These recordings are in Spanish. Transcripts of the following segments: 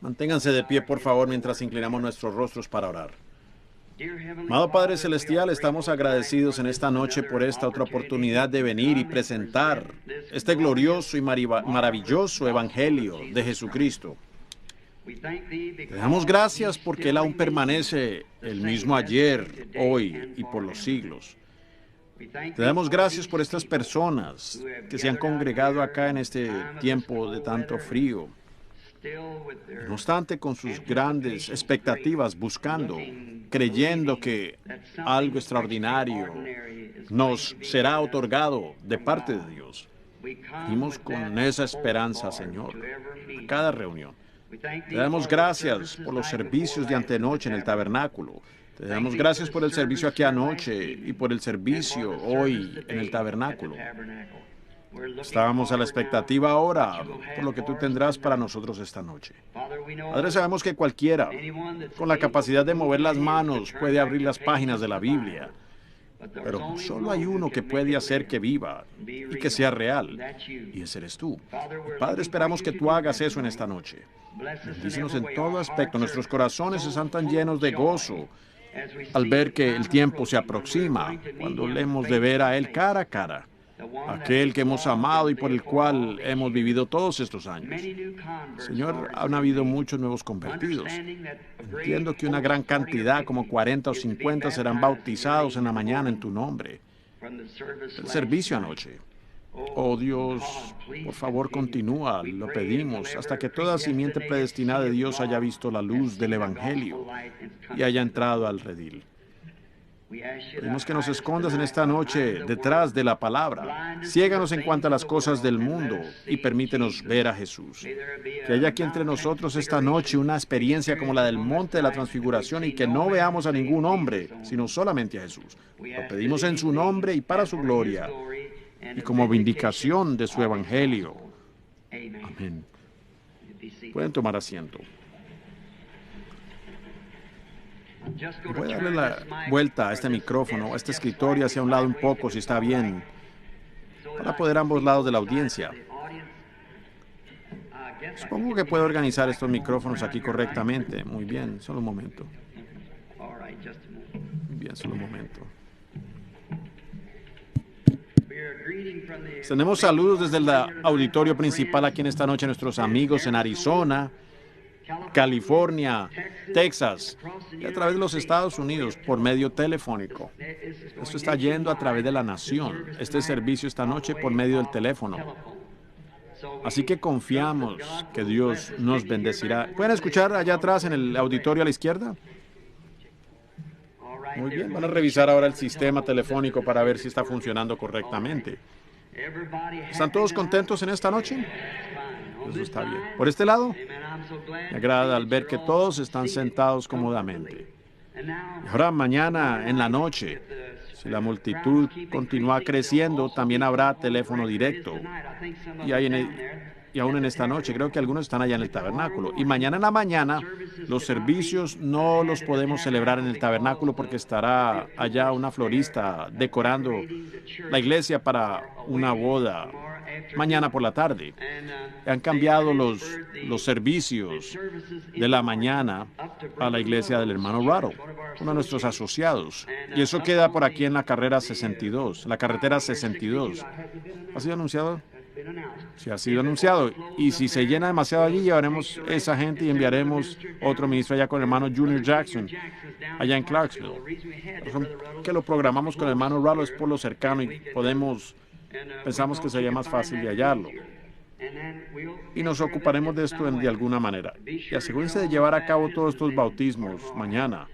Manténganse de pie, por favor, mientras inclinamos nuestros rostros para orar. Amado Padre Celestial, estamos agradecidos en esta noche por esta otra oportunidad de venir y presentar este glorioso y maravilloso Evangelio de Jesucristo. Te damos gracias porque Él aún permanece el mismo ayer, hoy y por los siglos. Te damos gracias por estas personas que se han congregado acá en este tiempo de tanto frío. No obstante, con sus grandes expectativas, buscando, creyendo que algo extraordinario nos será otorgado de parte de Dios. Venimos con esa esperanza, Señor, a cada reunión. Te damos gracias por los servicios de antenoche en el tabernáculo. Te damos gracias por el servicio aquí anoche y por el servicio hoy en el tabernáculo. Estábamos a la expectativa ahora por lo que tú tendrás para nosotros esta noche. Padre, sabemos que cualquiera con la capacidad de mover las manos puede abrir las páginas de la Biblia, pero solo hay uno que puede hacer que viva y que sea real, y ese eres tú. Padre, esperamos que tú hagas eso en esta noche. Bendícenos en todo aspecto. Nuestros corazones están tan llenos de gozo al ver que el tiempo se aproxima, cuando le hemos de ver a Él cara a cara, aquel que hemos amado y por el cual hemos vivido todos estos años. Señor, han habido muchos nuevos convertidos. Entiendo que una gran cantidad, como 40 o 50, serán bautizados en la mañana en tu nombre. El servicio anoche. Oh Dios, por favor continúa, lo pedimos, hasta que toda simiente predestinada de Dios haya visto la luz del Evangelio y haya entrado al redil. Pedimos que nos escondas en esta noche detrás de la palabra. Ciéganos en cuanto a las cosas del mundo y permítenos ver a Jesús. Que haya aquí entre nosotros esta noche una experiencia como la del monte de la transfiguración y que no veamos a ningún hombre, sino solamente a Jesús. Lo pedimos en su nombre y para su gloria y como vindicación de su evangelio. Amén. Pueden tomar asiento. Voy a darle la vuelta a este micrófono, a este escritorio hacia un lado un poco, si está bien, para poder ambos lados de la audiencia. Supongo que puedo organizar estos micrófonos aquí correctamente. Muy bien, solo un momento. Muy bien, solo un momento. Tenemos saludos desde el auditorio principal aquí en esta noche a nuestros amigos en Arizona, California, Texas y a través de los Estados Unidos por medio telefónico. Esto está yendo a través de la nación. Este servicio esta noche por medio del teléfono. Así que confiamos que Dios nos bendecirá. ¿Pueden escuchar allá atrás en el auditorio a la izquierda? Muy bien, van a revisar ahora el sistema telefónico para ver si está funcionando correctamente. ¿Están todos contentos en esta noche? Eso está bien. ¿Por este lado? Me agrada al ver que todos están sentados cómodamente. Y ahora mañana en la noche, si la multitud continúa creciendo, también habrá teléfono directo. Y aún en esta noche, creo que algunos están allá en el tabernáculo. Y mañana en la mañana, los servicios no los podemos celebrar en el tabernáculo porque estará allá una florista decorando la iglesia para una boda mañana por la tarde. Han cambiado los servicios de la mañana a la iglesia del hermano Rattle, uno de nuestros asociados. Y eso queda por aquí en la carrera 62, la carretera 62. ¿Ha sido anunciado? Sí, ha sido anunciado. Y si se llena demasiado allí, llevaremos esa gente y enviaremos otro ministro allá con el hermano Junior Jackson, allá en Clarksville. Que lo programamos con el hermano Rattle es por lo cercano y pensamos que sería más fácil de hallarlo. Y nos ocuparemos de esto de alguna manera. Y asegúrense de llevar a cabo todos estos bautismos mañana.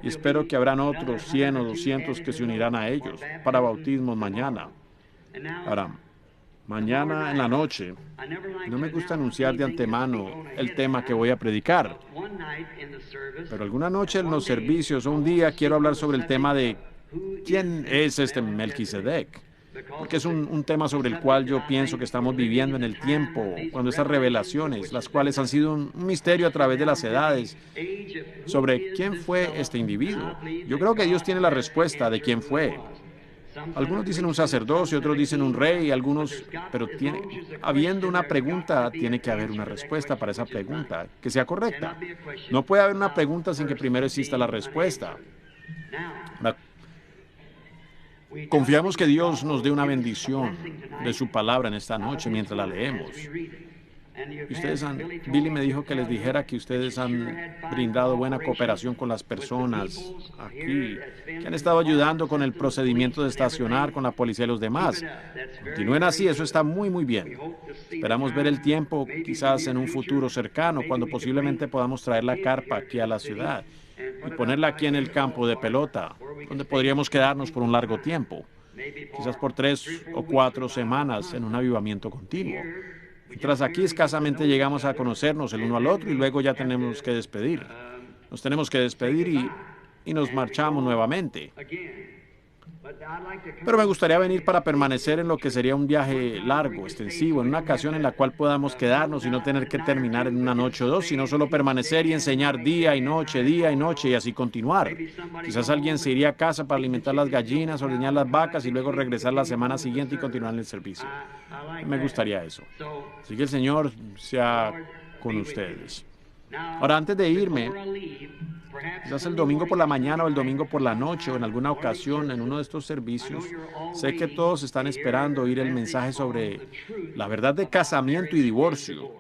Y espero que habrán otros 100 o 200 que se unirán a ellos para bautismos mañana. Ahora, mañana en la noche, no me gusta anunciar de antemano el tema que voy a predicar. Pero alguna noche en los servicios o un día quiero hablar sobre el tema de ¿quién es este Melquisedec? Porque es un tema sobre el cual yo pienso que estamos viviendo en el tiempo, cuando estas revelaciones, las cuales han sido un misterio a través de las edades, sobre quién fue este individuo. Yo creo que Dios tiene la respuesta de quién fue. Algunos dicen un sacerdocio, otros dicen un rey, algunos, pero habiendo una pregunta, tiene que haber una respuesta para esa pregunta, que sea correcta. No puede haber una pregunta sin que primero exista la respuesta. Ahora, confiamos que Dios nos dé una bendición de su palabra en esta noche mientras la leemos. Billy me dijo que les dijera que ustedes han brindado buena cooperación con las personas aquí, que han estado ayudando con el procedimiento de estacionar con la policía y los demás. Continúen así, eso está muy, muy bien. Esperamos ver el tiempo, quizás en un futuro cercano, cuando posiblemente podamos traer la carpa aquí a la ciudad y ponerla aquí en el campo de pelota, donde podríamos quedarnos por un largo tiempo, quizás por 3 o 4 semanas en un avivamiento continuo. Mientras aquí escasamente llegamos a conocernos el uno al otro y luego ya tenemos que despedir. Nos tenemos que despedir y nos marchamos nuevamente. Pero me gustaría venir para permanecer en lo que sería un viaje largo, extensivo, en una ocasión en la cual podamos quedarnos y no tener que terminar en una noche o dos, sino solo permanecer y enseñar día y noche y así continuar. Quizás alguien se iría a casa para alimentar las gallinas, ordeñar las vacas y luego regresar la semana siguiente y continuar en el servicio. Me gustaría eso. Así que el Señor sea con ustedes. Ahora, antes de irme, quizás el domingo por la mañana o el domingo por la noche o en alguna ocasión en uno de estos servicios, sé que todos están esperando oír el mensaje sobre la verdad de casamiento y divorcio,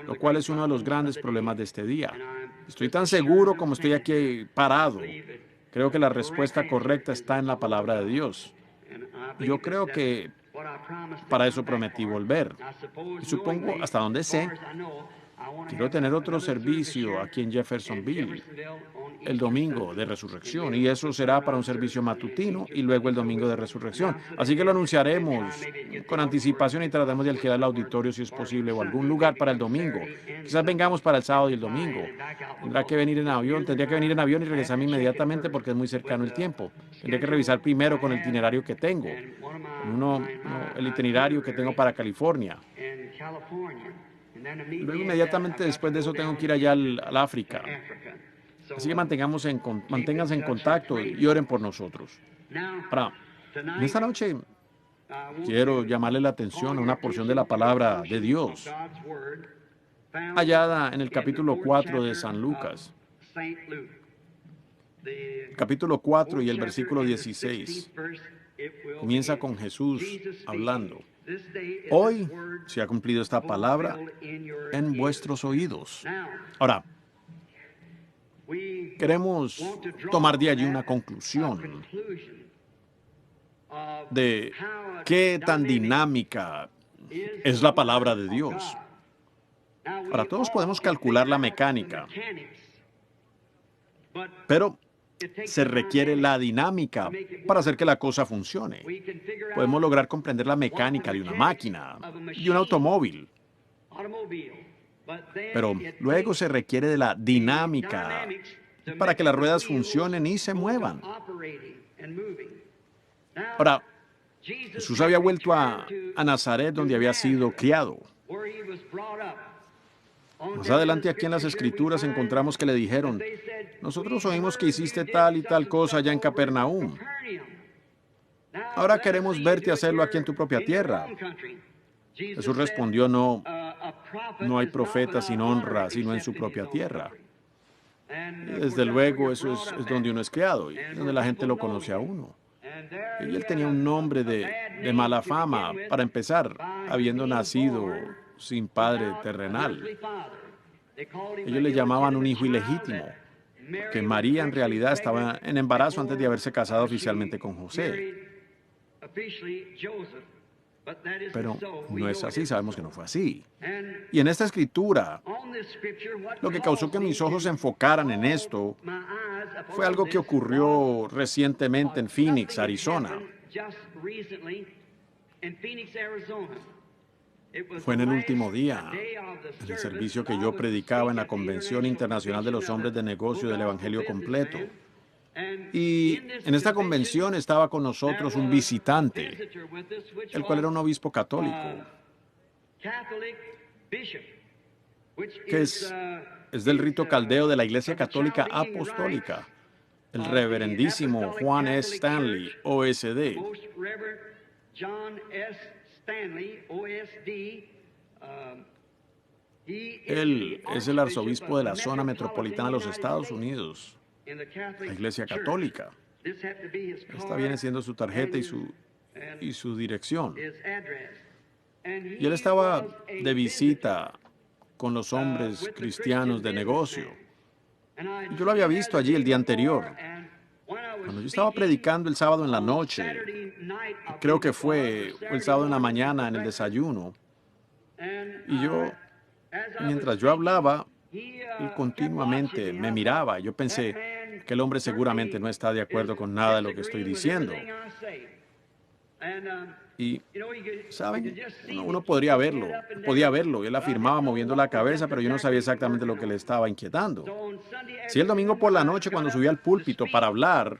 lo cual es uno de los grandes problemas de este día. Estoy tan seguro como estoy aquí parado. Creo que la respuesta correcta está en la palabra de Dios. Yo creo que para eso prometí volver. Y supongo, hasta donde sé, quiero tener otro servicio aquí en Jeffersonville el domingo de resurrección, y eso será para un servicio matutino y luego el domingo de resurrección. Así que lo anunciaremos con anticipación y trataremos de alquilar el auditorio si es posible o algún lugar para el domingo. Quizás vengamos para el sábado y el domingo. Tendría que venir en avión y regresarme inmediatamente porque es muy cercano el tiempo. Tendría que revisar primero con el itinerario que tengo, el itinerario que tengo para California. Luego inmediatamente después de eso tengo que ir allá al África. Así que manténganse en contacto y oren por nosotros. En esta noche quiero llamarle la atención a una porción de la palabra de Dios, hallada en el capítulo 4 de San Lucas. Capítulo 4 y el versículo 16. Comienza con Jesús hablando. Hoy se ha cumplido esta palabra en vuestros oídos. Ahora, queremos tomar de allí una conclusión de qué tan dinámica es la palabra de Dios. Ahora, todos podemos calcular la mecánica, pero se requiere la dinámica para hacer que la cosa funcione. Podemos lograr comprender la mecánica de una máquina, de un automóvil, pero luego se requiere de la dinámica para que las ruedas funcionen y se muevan. Ahora, Jesús había vuelto a Nazaret, donde había sido criado. Más adelante aquí en las Escrituras encontramos que le dijeron, nosotros oímos que hiciste tal y tal cosa allá en Capernaum. Ahora queremos verte hacerlo aquí en tu propia tierra. Jesús respondió, no hay profeta sin honra, sino en su propia tierra. Y desde luego eso es donde uno es criado y donde la gente lo conoce a uno. Y él tenía un nombre de mala fama, para empezar, habiendo nacido sin padre terrenal. Ellos le llamaban un hijo ilegítimo, porque María en realidad estaba en embarazo antes de haberse casado oficialmente con José. Pero no es así, sabemos que no fue así. Y en esta escritura, lo que causó que mis ojos se enfocaran en esto fue algo que ocurrió recientemente en Phoenix, Arizona. Fue en el último día, en el servicio que yo predicaba en la Convención Internacional de los Hombres de Negocio del Evangelio Completo. Y en esta convención estaba con nosotros un visitante, el cual era un obispo católico, que es del rito caldeo de la Iglesia Católica Apostólica. el reverendísimo Juan S. Stanley, OSD. Most Reverend John S. Stanley, OSD. Él es el arzobispo de la zona metropolitana de los Estados Unidos, la Iglesia Católica. Esta viene siendo su tarjeta y su dirección. Y él estaba de visita con los hombres cristianos de negocio. Y yo lo había visto allí el día anterior. Cuando yo estaba predicando el sábado en la noche, creo que fue el sábado en la mañana en el desayuno, y yo, mientras yo hablaba, él continuamente me miraba. Yo pensé que el hombre seguramente no está de acuerdo con nada de lo que estoy diciendo. Y, ¿saben? Uno podía verlo. Él afirmaba moviendo la cabeza, pero yo no sabía exactamente lo que le estaba inquietando. Si el domingo por la noche, cuando subí al púlpito para hablar,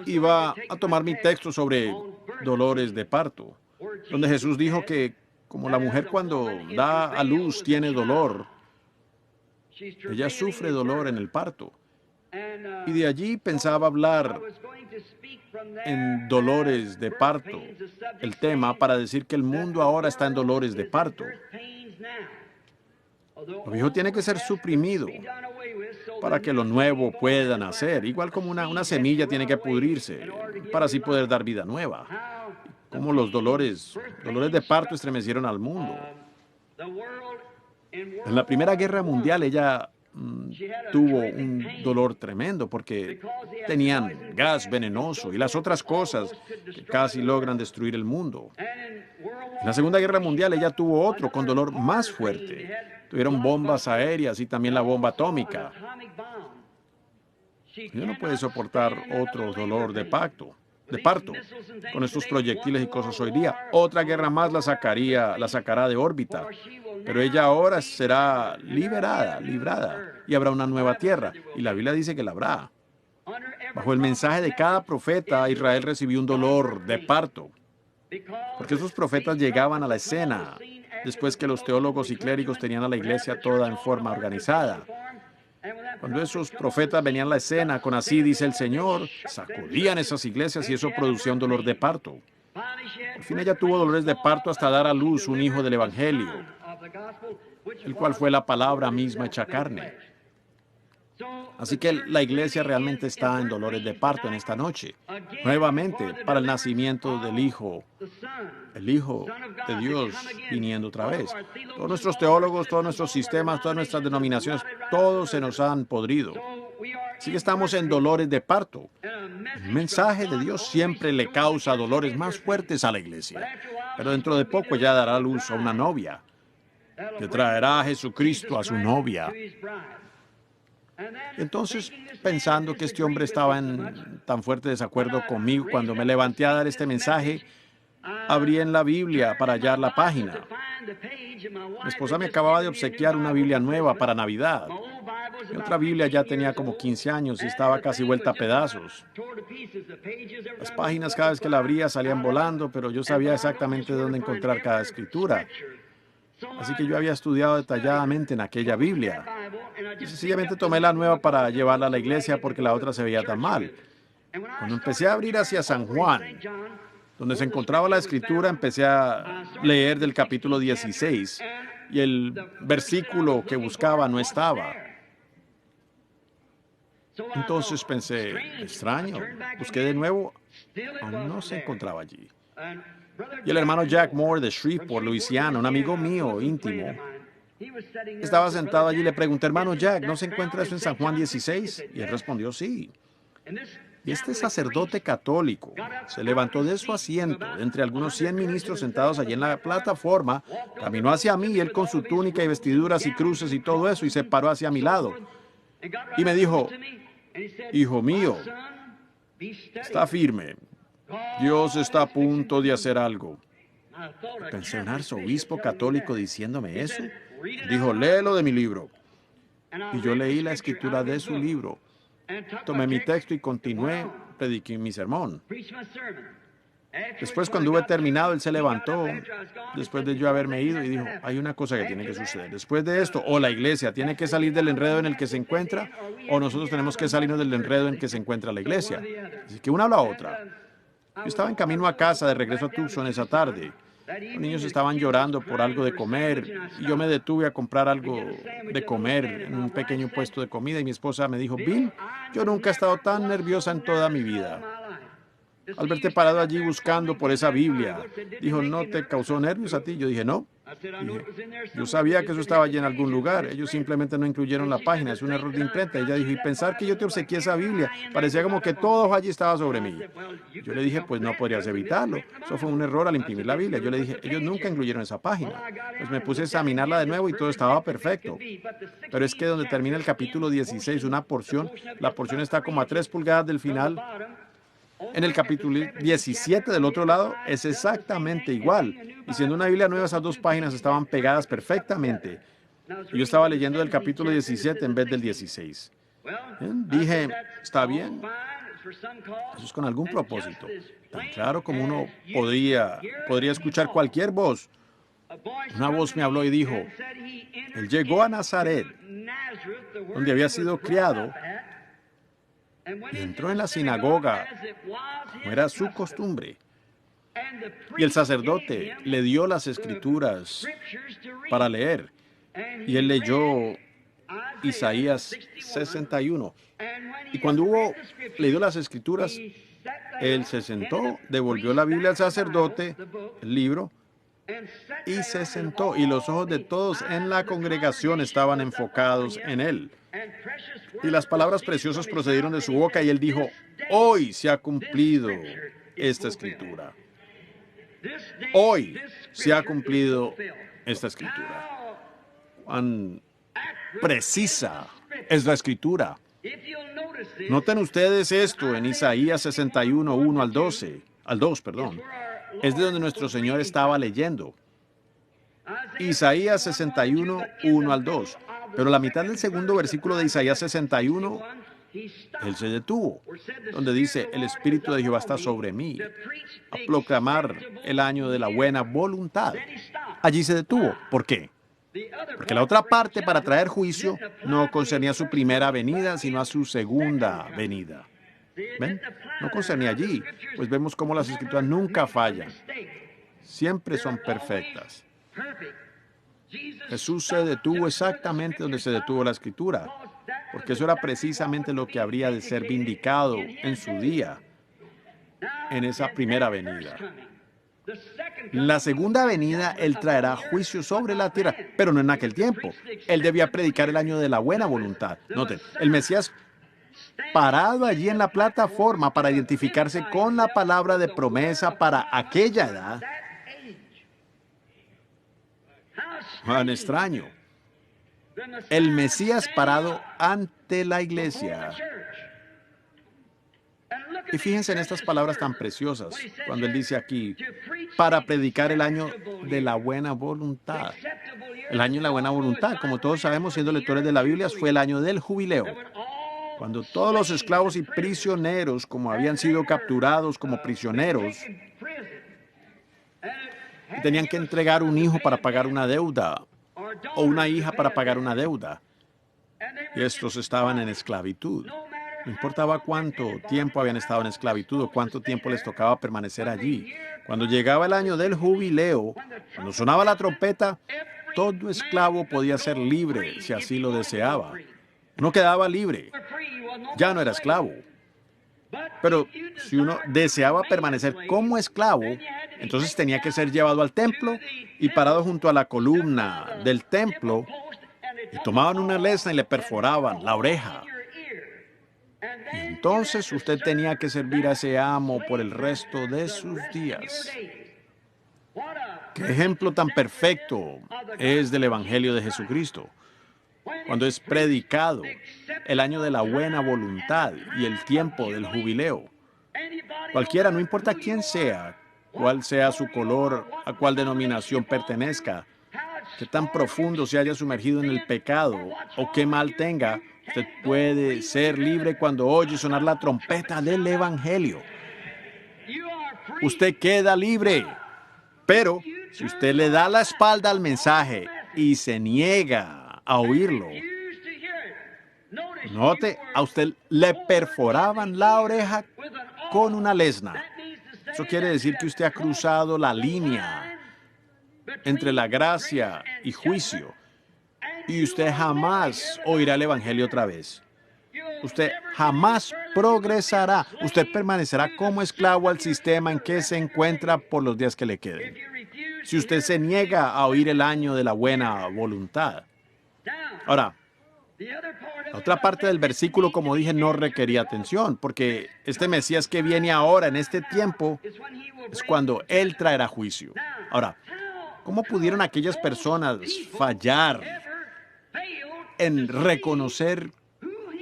iba a tomar mi texto sobre dolores de parto, donde Jesús dijo que como la mujer cuando da a luz tiene dolor, ella sufre dolor en el parto. Y de allí pensaba hablar en dolores de parto, el tema para decir que el mundo ahora está en dolores de parto. Lo viejo tiene que ser suprimido para que lo nuevo pueda nacer, igual como una semilla tiene que pudrirse para así poder dar vida nueva. Como los dolores de parto estremecieron al mundo. En la Primera Guerra Mundial ella tuvo un dolor tremendo porque tenían gas venenoso y las otras cosas que casi logran destruir el mundo. En la Segunda Guerra Mundial ella tuvo otro con dolor más fuerte. Tuvieron bombas aéreas y también la bomba atómica. Ella no puede soportar otro dolor de parto con estos proyectiles y cosas hoy día. Otra guerra más la sacará de órbita, pero ella ahora será librada, y habrá una nueva tierra, y la Biblia dice que la habrá. Bajo el mensaje de cada profeta, Israel recibió un dolor de parto, porque esos profetas llegaban a la escena después que los teólogos y clérigos tenían a la iglesia toda en forma organizada. Cuando esos profetas venían a la escena con así dice el Señor, sacudían esas iglesias y eso producía un dolor de parto. Al fin ella tuvo dolores de parto hasta dar a luz un hijo del Evangelio, el cual fue la palabra misma hecha carne. Así que la iglesia realmente está en dolores de parto en esta noche, nuevamente para el nacimiento del Hijo, el Hijo de Dios viniendo otra vez. Todos nuestros teólogos, todos nuestros sistemas, todas nuestras denominaciones, todos se nos han podrido. Así que estamos en dolores de parto. El mensaje de Dios siempre le causa dolores más fuertes a la iglesia, pero dentro de poco ya dará luz a una novia, que traerá a Jesucristo a su novia. Entonces, pensando que este hombre estaba en tan fuerte desacuerdo conmigo, cuando me levanté a dar este mensaje, abrí en la Biblia para hallar la página. Mi esposa me acababa de obsequiar una Biblia nueva para Navidad. Mi otra Biblia ya tenía como 15 años y estaba casi vuelta a pedazos. Las páginas cada vez que la abría salían volando, pero yo sabía exactamente dónde encontrar cada escritura. Así que yo había estudiado detalladamente en aquella Biblia. Y sencillamente tomé la nueva para llevarla a la iglesia porque la otra se veía tan mal. Cuando empecé a abrir hacia San Juan, donde se encontraba la escritura, empecé a leer del capítulo 16 y el versículo que buscaba no estaba. Entonces pensé, extraño, busqué de nuevo, aún no se encontraba allí. Y el hermano Jack Moore de Shreveport, Luisiana, un amigo mío íntimo, estaba sentado allí y le pregunté, hermano Jack, ¿no se encuentra eso en San Juan 16? Y él respondió, sí. Y este sacerdote católico se levantó de su asiento, entre algunos 100 ministros sentados allí en la plataforma, caminó hacia mí, y él con su túnica y vestiduras y cruces y todo eso, y se paró hacia mi lado. Y me dijo, hijo mío, está firme. Dios está a punto de hacer algo. Pensé, un arzobispo católico diciéndome eso. Dijo, léelo de mi libro. Y yo leí la escritura de su libro. Tomé mi texto y continué, prediqué mi sermón. Después, cuando hube terminado, él se levantó, después de yo haberme ido, y dijo, hay una cosa que tiene que suceder. Después de esto, o la iglesia tiene que salir del enredo en el que se encuentra, o nosotros tenemos que salirnos del enredo en que se encuentra la iglesia. Así que una o la otra. Yo estaba en camino a casa, de regreso a Tucson esa tarde. Los niños estaban llorando por algo de comer, y yo me detuve a comprar algo de comer en un pequeño puesto de comida, y mi esposa me dijo, Bill, yo nunca he estado tan nerviosa en toda mi vida. Al verte parado allí buscando por esa Biblia, dijo, ¿no te causó nervios a ti? Yo dije, no. Dije, yo sabía que eso estaba allí en algún lugar. Ellos simplemente no incluyeron la página. Es un error de imprenta. Ella dijo, y pensar que yo te obsequié esa Biblia. Parecía como que todo allí estaba sobre mí. Yo le dije, pues no podrías evitarlo. Eso fue un error al imprimir la Biblia. Yo le dije, ellos nunca incluyeron esa página. Pues me puse a examinarla de nuevo y todo estaba perfecto. Pero es que donde termina el capítulo 16, la porción está como a 3 pulgadas del final. En el capítulo 17 del otro lado es exactamente igual. Y siendo una Biblia nueva, esas 2 páginas estaban pegadas perfectamente. Y yo estaba leyendo del capítulo 17 en vez del 16. Dije, está bien. Eso es con algún propósito. Tan claro como uno podría escuchar cualquier voz. Una voz me habló y dijo, él llegó a Nazaret, donde había sido criado, y entró en la sinagoga, como era su costumbre. Y el sacerdote le dio las escrituras para leer. Y él leyó Isaías 61. Y cuando hubo leído las escrituras, él se sentó, devolvió la Biblia al sacerdote, el libro, y se sentó. Y los ojos de todos en la congregación estaban enfocados en él. Y las palabras preciosas procedieron de su boca y él dijo, hoy se ha cumplido esta escritura. Hoy se ha cumplido esta escritura. Cuán precisa es la escritura. Noten ustedes esto en Isaías 61, 1 al 12, al 2, perdón. Es de donde nuestro Señor estaba leyendo. Isaías 61, 1 al 2. Pero la mitad del segundo versículo de Isaías 61, él se detuvo, donde dice, el Espíritu de Jehová está sobre mí, a proclamar el año de la buena voluntad. Allí se detuvo. ¿Por qué? Porque la otra parte, para traer juicio, no concernía a su primera venida, sino a su segunda venida. ¿Ven? No concernía allí, pues vemos cómo las escrituras nunca fallan. Siempre son perfectas. Jesús se detuvo exactamente donde se detuvo la escritura, porque eso era precisamente lo que habría de ser vindicado en su día, en esa primera venida. La segunda venida, Él traerá juicio sobre la tierra, pero no en aquel tiempo. Él debía predicar el año de la buena voluntad. Noten, el Mesías parado allí en la plataforma para identificarse con la palabra de promesa para aquella edad. Tan extraño. El Mesías parado ante la iglesia. Y fíjense en estas palabras tan preciosas, cuando él dice aquí, para predicar el año de la buena voluntad. El año de la buena voluntad, como todos sabemos, siendo lectores de la Biblia, fue el año del jubileo, cuando todos los esclavos y prisioneros, como habían sido capturados como prisioneros, y tenían que entregar un hijo para pagar una deuda, o una hija para pagar una deuda, y estos estaban en esclavitud. No importaba cuánto tiempo habían estado en esclavitud o cuánto tiempo les tocaba permanecer allí. Cuando llegaba el año del jubileo, cuando sonaba la trompeta, todo esclavo podía ser libre si así lo deseaba. Uno quedaba libre, ya no era esclavo. Pero si uno deseaba permanecer como esclavo, entonces tenía que ser llevado al templo y parado junto a la columna del templo, y tomaban una lesna y le perforaban la oreja. Y entonces usted tenía que servir a ese amo por el resto de sus días. ¡Qué ejemplo tan perfecto es del Evangelio de Jesucristo! Cuando es predicado el año de la buena voluntad y el tiempo del jubileo. Cualquiera, no importa quién sea, cuál sea su color, a cuál denominación pertenezca, qué tan profundo se haya sumergido en el pecado o qué mal tenga, usted puede ser libre cuando oye sonar la trompeta del Evangelio. usted queda libre. Pero si usted le da la espalda al mensaje y se niega a oírlo, note, a usted le perforaban la oreja con una lesna. Eso quiere decir que usted ha cruzado la línea entre la gracia y juicio, y usted jamás oirá el Evangelio otra vez. Usted jamás progresará. Usted permanecerá como esclavo al sistema en que se encuentra por los días que le queden. Si usted se niega a oír el año de la buena voluntad. Ahora, la otra parte del versículo, como dije, no requería atención, porque este Mesías que viene ahora, en este tiempo, es cuando Él traerá juicio. Ahora, ¿cómo pudieron aquellas personas fallar en reconocer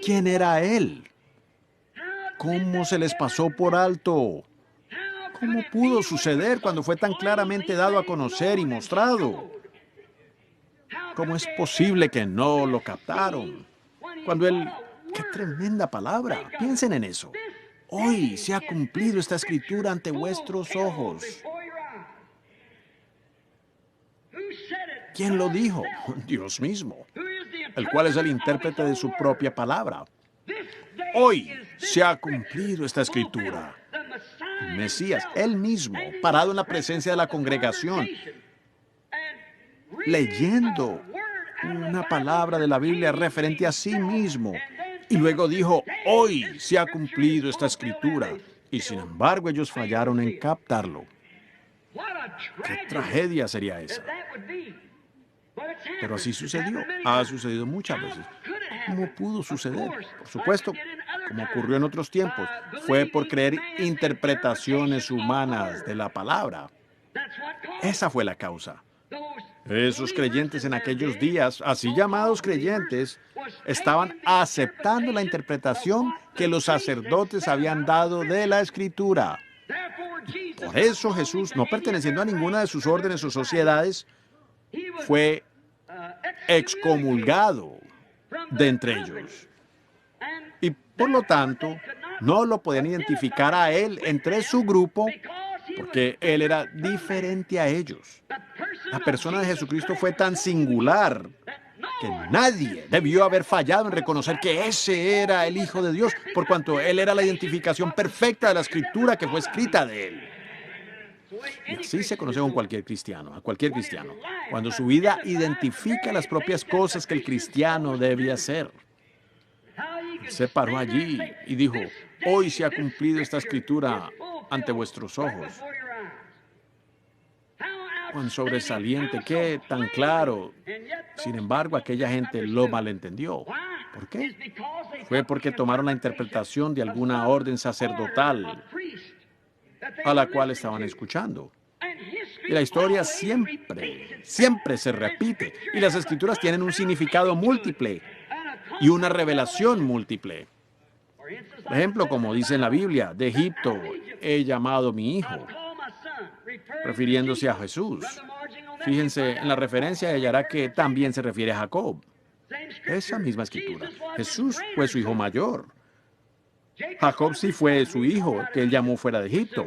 quién era Él? ¿Cómo se les pasó por alto? ¿Cómo pudo suceder cuando fue tan claramente dado a conocer y mostrado? ¿Cómo es posible que no lo captaron? Cuando Él... ¡Qué tremenda palabra! Piensen en eso. Hoy se ha cumplido esta escritura ante vuestros ojos. ¿Quién lo dijo? Dios mismo, el cual es el intérprete de su propia palabra. Hoy se ha cumplido esta escritura. El Mesías, Él mismo, parado en la presencia de la congregación, leyendo una palabra de la Biblia referente a sí mismo. Y luego dijo, hoy se ha cumplido esta escritura. Y sin embargo ellos fallaron en captarlo. ¿Qué tragedia sería esa? Pero así sucedió. Ha sucedido muchas veces. ¿Cómo pudo suceder? Por supuesto, como ocurrió en otros tiempos, fue por creer interpretaciones humanas de la palabra. Esa fue la causa. Esos creyentes en aquellos días, así llamados creyentes, estaban aceptando la interpretación que los sacerdotes habían dado de la Escritura. Por eso Jesús, no perteneciendo a ninguna de sus órdenes o sociedades, fue excomulgado de entre ellos. Y por lo tanto, no lo podían identificar a él entre su grupo porque él era diferente a ellos. La persona de Jesucristo fue tan singular que nadie debió haber fallado en reconocer que ese era el Hijo de Dios, por cuanto él era la identificación perfecta de la Escritura que fue escrita de él. Y así se conoce con cualquier cristiano, a cualquier cristiano, cuando su vida identifica las propias cosas que el cristiano debe hacer. Él se paró allí y dijo, hoy se ha cumplido esta escritura ante vuestros ojos. Cuán sobresaliente, qué tan claro. Sin embargo, aquella gente lo malentendió. ¿Por qué? Fue porque tomaron la interpretación de alguna orden sacerdotal a la cual estaban escuchando. Y la historia siempre se repite. Y las escrituras tienen un significado múltiple y una revelación múltiple. Por ejemplo, como dice en la Biblia, de Egipto he llamado mi hijo, refiriéndose a Jesús. Fíjense, en la referencia hallará que también se refiere a Jacob. Esa misma escritura. Jesús fue su hijo mayor. Jacob sí fue su hijo, que él llamó fuera de Egipto,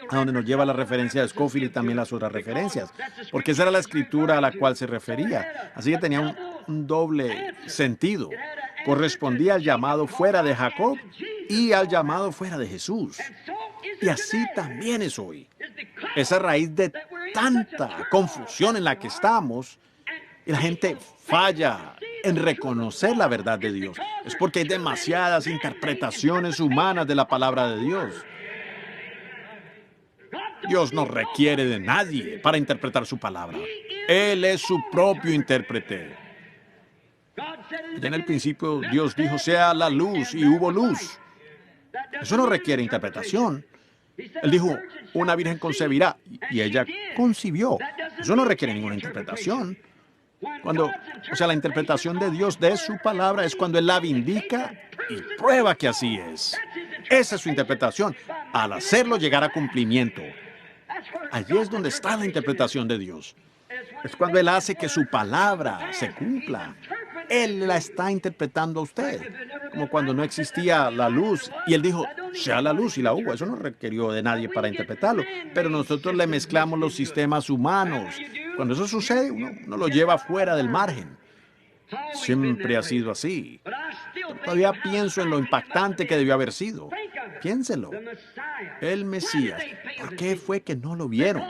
a donde nos lleva la referencia de Scofield y también las otras referencias, porque esa era la escritura a la cual se refería. Así que tenía un doble sentido. Correspondía al llamado fuera de Jacob y al llamado fuera de Jesús. Y así también es hoy. Esa raíz de tanta confusión en la que estamos, y la gente falla en reconocer la verdad de Dios. Es porque hay demasiadas interpretaciones humanas de la palabra de Dios. Dios no requiere de nadie para interpretar su palabra. Él es su propio intérprete. Ya en el principio Dios dijo, sea la luz, y hubo luz. Eso no requiere interpretación. Él dijo, una virgen concebirá, y ella concibió. Eso no requiere ninguna interpretación. La interpretación de Dios de su palabra es cuando Él la vindica y prueba que así es. Esa es su interpretación, al hacerlo llegar a cumplimiento. Allí es donde está la interpretación de Dios. Es cuando Él hace que su palabra se cumpla. Él la está interpretando a usted. Como cuando no existía la luz y Él dijo, sea la luz y la hubo. Eso no requirió de nadie para interpretarlo. Pero nosotros le mezclamos los sistemas humanos. Cuando eso sucede, uno lo lleva fuera del margen. Siempre ha sido así. Todavía pienso en lo impactante que debió haber sido. Piénselo. El Mesías. ¿Por qué fue que no lo vieron?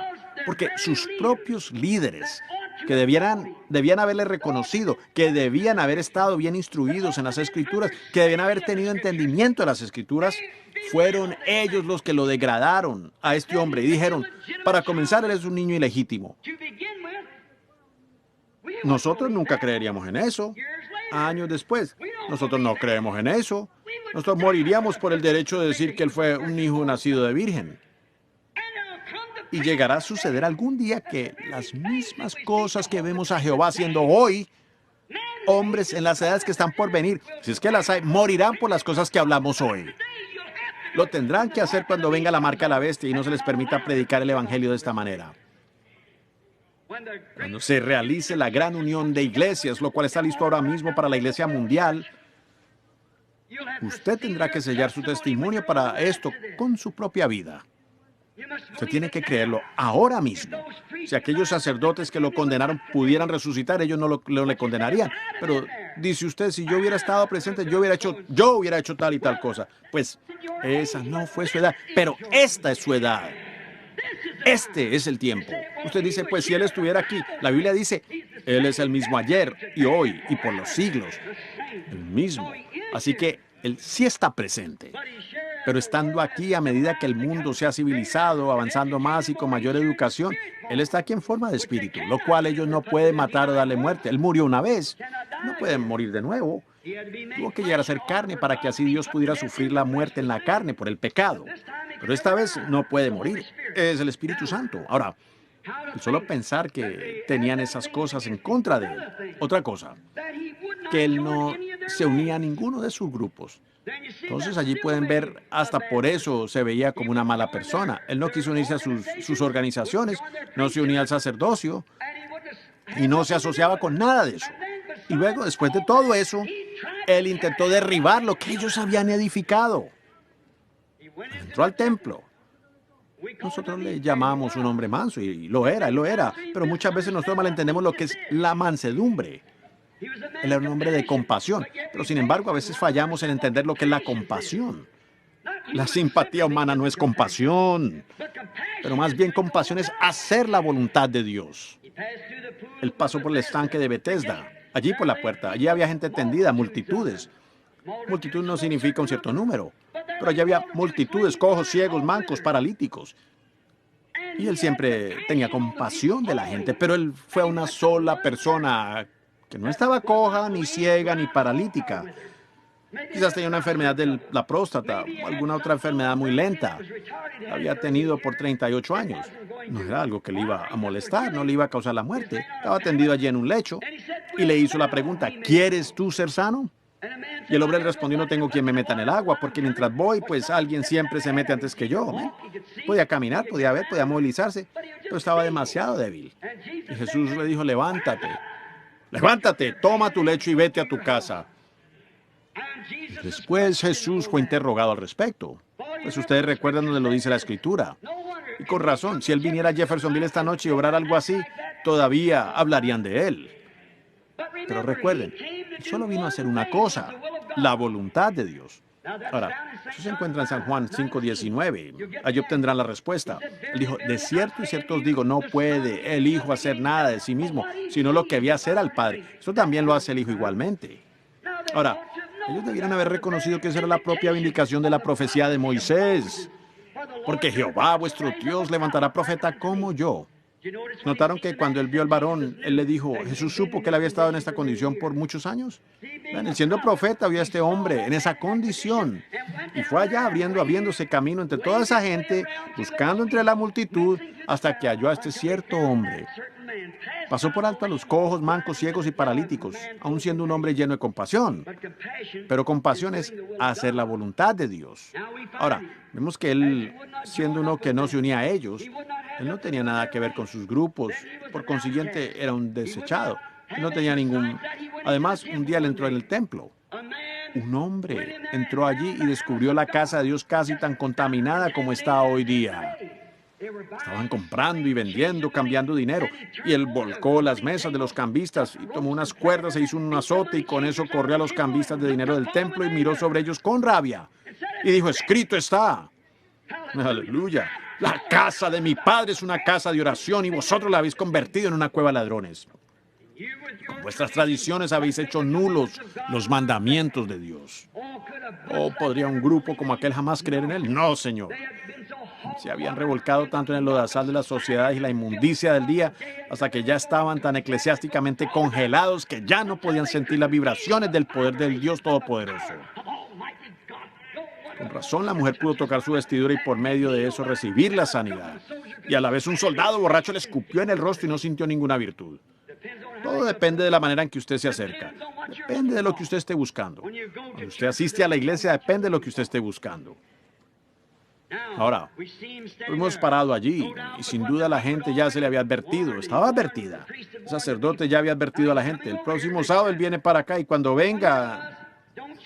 Porque sus propios líderes, que debían haberle reconocido, que debían haber estado bien instruidos en las Escrituras, que debían haber tenido entendimiento de las Escrituras, fueron ellos los que lo degradaron a este hombre y dijeron, para comenzar, él es un niño ilegítimo. Nosotros nunca creeríamos en eso. Años después, nosotros no creemos en eso. Nosotros moriríamos por el derecho de decir que él fue un hijo nacido de virgen. Y llegará a suceder algún día que las mismas cosas que vemos a Jehová haciendo hoy, hombres en las edades que están por venir, si es que las hay, morirán por las cosas que hablamos hoy. Lo tendrán que hacer cuando venga la marca de la bestia y no se les permita predicar el evangelio de esta manera. Cuando se realice la gran unión de iglesias, lo cual está listo ahora mismo para la iglesia mundial, usted tendrá que sellar su testimonio para esto con su propia vida. Usted tiene que creerlo ahora mismo. Si aquellos sacerdotes que lo condenaron pudieran resucitar, ellos no le condenarían. Pero dice usted, si yo hubiera estado presente, yo hubiera hecho tal y tal cosa. Pues esa no fue su edad, pero esta es su edad. Este es el tiempo. Usted dice, pues si Él estuviera aquí, la Biblia dice, Él es el mismo ayer y hoy y por los siglos. El mismo. Así que Él sí está presente. Pero estando aquí, a medida que el mundo se ha civilizado, avanzando más y con mayor educación, Él está aquí en forma de espíritu, lo cual ellos no pueden matar o darle muerte. Él murió una vez, no pueden morir de nuevo. Tuvo que llegar a ser carne para que así Dios pudiera sufrir la muerte en la carne por el pecado. Pero esta vez no puede morir. Es el Espíritu Santo. Ahora, solo pensar que tenían esas cosas en contra de Él. Otra cosa, que Él no se unía a ninguno de sus grupos. Entonces allí pueden ver, hasta por eso se veía como una mala persona. Él no quiso unirse a sus organizaciones, no se unía al sacerdocio y no se asociaba con nada de eso. Y luego, después de todo eso, Él intentó derribar lo que ellos habían edificado. Entró al templo. Nosotros le llamamos un hombre manso y él lo era, pero muchas veces nosotros malentendemos lo que es la mansedumbre. Él era un hombre de compasión, pero sin embargo a veces fallamos en entender lo que es la compasión. La simpatía humana no es compasión, pero más bien compasión es hacer la voluntad de Dios. Él pasó por el estanque de Betesda, allí por la puerta, allí había gente tendida, multitudes. Multitud no significa un cierto número, pero allí había multitudes, cojos, ciegos, mancos, paralíticos. Y él siempre tenía compasión de la gente, pero él fue a una sola persona que no estaba coja, ni ciega, ni paralítica. Quizás tenía una enfermedad de la próstata o alguna otra enfermedad muy lenta. La había tenido por 38 años. No era algo que le iba a molestar, no le iba a causar la muerte. Estaba tendido allí en un lecho y le hizo la pregunta, ¿quieres tú ser sano? Y el hombre le respondió, no tengo quien me meta en el agua, porque mientras voy, pues alguien siempre se mete antes que yo. Podía caminar, podía ver, podía movilizarse, pero estaba demasiado débil. Y Jesús le dijo, levántate, toma tu lecho y vete a tu casa. Después Jesús fue interrogado al respecto. Pues ustedes recuerdan donde lo dice la Escritura. Y con razón, si él viniera a Jeffersonville esta noche y obrara algo así, todavía hablarían de él. Pero recuerden, él solo vino a hacer una cosa, la voluntad de Dios. Ahora, eso se encuentra en San Juan 5:19. Allí obtendrán la respuesta. Él dijo, de cierto y cierto os digo, no puede el Hijo hacer nada de sí mismo, sino lo que había hacer al Padre. Eso también lo hace el Hijo igualmente. Ahora, ellos debieran haber reconocido que esa era la propia vindicación de la profecía de Moisés. Porque Jehová, vuestro Dios, levantará profeta como yo. ¿Notaron que cuando él vio al varón, él le dijo, Jesús supo que él había estado en esta condición por muchos años? Él siendo profeta vio a este hombre en esa condición y fue allá abriéndose camino entre toda esa gente, buscando entre la multitud hasta que halló a este cierto hombre. Pasó por alto a los cojos, mancos, ciegos y paralíticos, aun siendo un hombre lleno de compasión. Pero compasión es hacer la voluntad de Dios. Ahora, vemos que él, siendo uno que no se unía a ellos, él no tenía nada que ver con sus grupos, por consiguiente era un desechado. Él no tenía ningún Además, un día él entró en el templo. Un hombre entró allí y descubrió la casa de Dios casi tan contaminada como está hoy día. Estaban comprando y vendiendo, cambiando dinero. Y él volcó las mesas de los cambistas y tomó unas cuerdas e hizo un azote y con eso corrió a los cambistas de dinero del templo y miró sobre ellos con rabia. Y dijo, escrito está. Aleluya. La casa de mi padre es una casa de oración y vosotros la habéis convertido en una cueva de ladrones. Con vuestras tradiciones habéis hecho nulos los mandamientos de Dios. ¿O podría un grupo como aquel jamás creer en él? No, Señor. Se habían revolcado tanto en el lodazal de la sociedad y la inmundicia del día hasta que ya estaban tan eclesiásticamente congelados que ya no podían sentir las vibraciones del poder del Dios Todopoderoso. Con razón la mujer pudo tocar su vestidura y por medio de eso recibir la sanidad. Y a la vez un soldado borracho le escupió en el rostro y no sintió ninguna virtud. Todo depende de la manera en que usted se acerca. Depende de lo que usted esté buscando. Cuando usted asiste a la iglesia, depende de lo que usted esté buscando. Ahora, hemos parado allí y sin duda la gente ya se le había advertido. Estaba advertida. El sacerdote ya había advertido a la gente. El próximo sábado él viene para acá y cuando venga,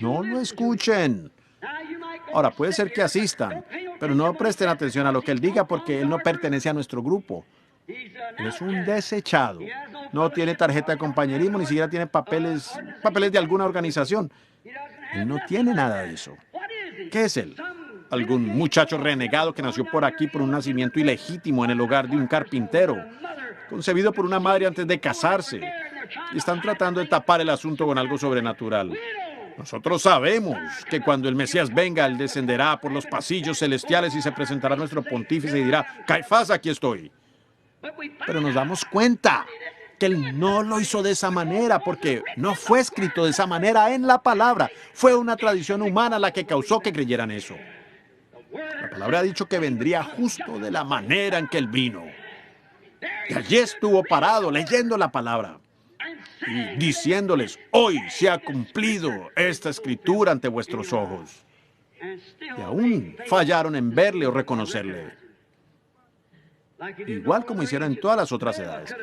no lo escuchen. Ahora, puede ser que asistan, pero no presten atención a lo que él diga porque él no pertenece a nuestro grupo. Él es un desechado. No tiene tarjeta de compañerismo, ni siquiera tiene papeles de alguna organización. Él no tiene nada de eso. ¿Qué es él? Algún muchacho renegado que nació por aquí por un nacimiento ilegítimo en el hogar de un carpintero, concebido por una madre antes de casarse. Y están tratando de tapar el asunto con algo sobrenatural. Nosotros sabemos que cuando el Mesías venga, él descenderá por los pasillos celestiales y se presentará a nuestro pontífice y dirá, Caifás, aquí estoy. Pero nos damos cuenta que él no lo hizo de esa manera porque no fue escrito de esa manera en la palabra. Fue una tradición humana la que causó que creyeran eso. La palabra ha dicho que vendría justo de la manera en que él vino. Y allí estuvo parado leyendo la palabra y diciéndoles, hoy se ha cumplido esta escritura ante vuestros ojos. Y aún fallaron en verle o reconocerle. Igual como hicieron en todas las otras edades.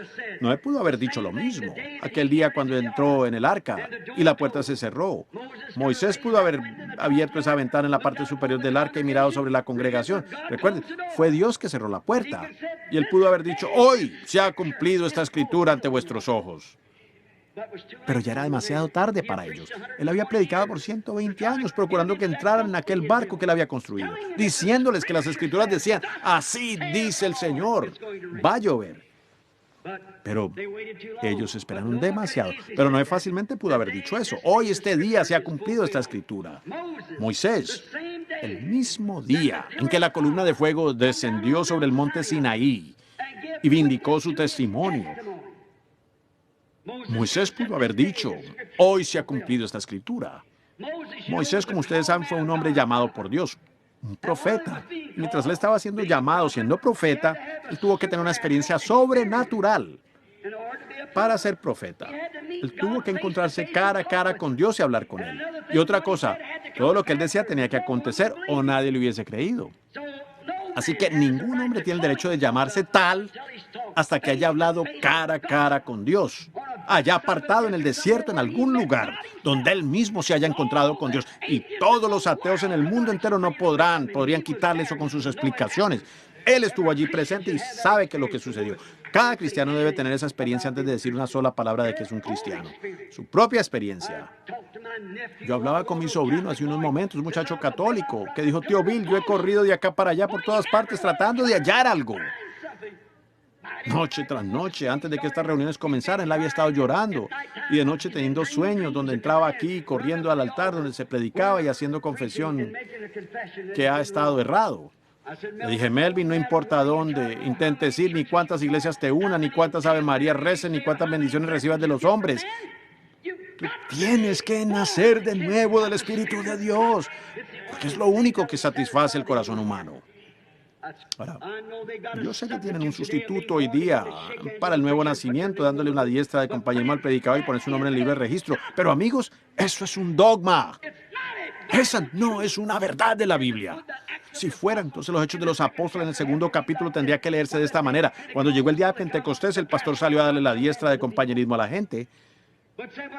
Noé pudo haber dicho lo mismo aquel día cuando entró en el arca y la puerta se cerró. Moisés pudo haber abierto esa ventana en la parte superior del arca y mirado sobre la congregación. Recuerden, fue Dios que cerró la puerta. Y él pudo haber dicho, hoy se ha cumplido esta escritura ante vuestros ojos. Pero ya era demasiado tarde para ellos. Él había predicado por 120 años, procurando que entraran en aquel barco que él había construido, diciéndoles que las escrituras decían, así dice el Señor, va a llover. Pero ellos esperaron demasiado. Pero Noé fácilmente pudo haber dicho eso. Hoy, este día, se ha cumplido esta escritura. Moisés, el mismo día en que la columna de fuego descendió sobre el monte Sinaí y vindicó su testimonio, Moisés pudo haber dicho, hoy se ha cumplido esta escritura. Moisés, como ustedes saben, fue un hombre llamado por Dios, un profeta. Mientras él estaba siendo llamado, siendo profeta, él tuvo que tener una experiencia sobrenatural para ser profeta. Él tuvo que encontrarse cara a cara con Dios y hablar con él. Y otra cosa, todo lo que él decía tenía que acontecer o nadie le hubiese creído. Así que ningún hombre tiene el derecho de llamarse tal hasta que haya hablado cara a cara con Dios, haya apartado en el desierto en algún lugar donde él mismo se haya encontrado con Dios. Y todos los ateos en el mundo entero no podrían quitarle eso con sus explicaciones. Él estuvo allí presente y sabe qué es lo que sucedió. Cada cristiano debe tener esa experiencia antes de decir una sola palabra de que es un cristiano. Su propia experiencia. Yo hablaba con mi sobrino hace unos momentos, un muchacho católico, que dijo, tío Bill, yo he corrido de acá para allá por todas partes tratando de hallar algo. Noche tras noche, antes de que estas reuniones comenzaran, él había estado llorando y de noche teniendo sueños, donde entraba aquí, corriendo al altar donde se predicaba y haciendo confesión que ha estado errado. Le dije, Melvin, no importa dónde intentes ir, ni cuántas iglesias te unan, ni cuántas Ave María recen, ni cuántas bendiciones recibas de los hombres. Tú tienes que nacer de nuevo del Espíritu de Dios, porque es lo único que satisface el corazón humano. Ahora, yo sé que tienen un sustituto hoy día para el nuevo nacimiento, dándole una diestra de compañerismo al predicador y poner su nombre en el libro de registro. Pero amigos, eso es un dogma. Esa no es una verdad de la Biblia. Si fuera, entonces los Hechos de los Apóstoles en el segundo capítulo tendría que leerse de esta manera. Cuando llegó el día de Pentecostés, el pastor salió a darle la diestra de compañerismo a la gente.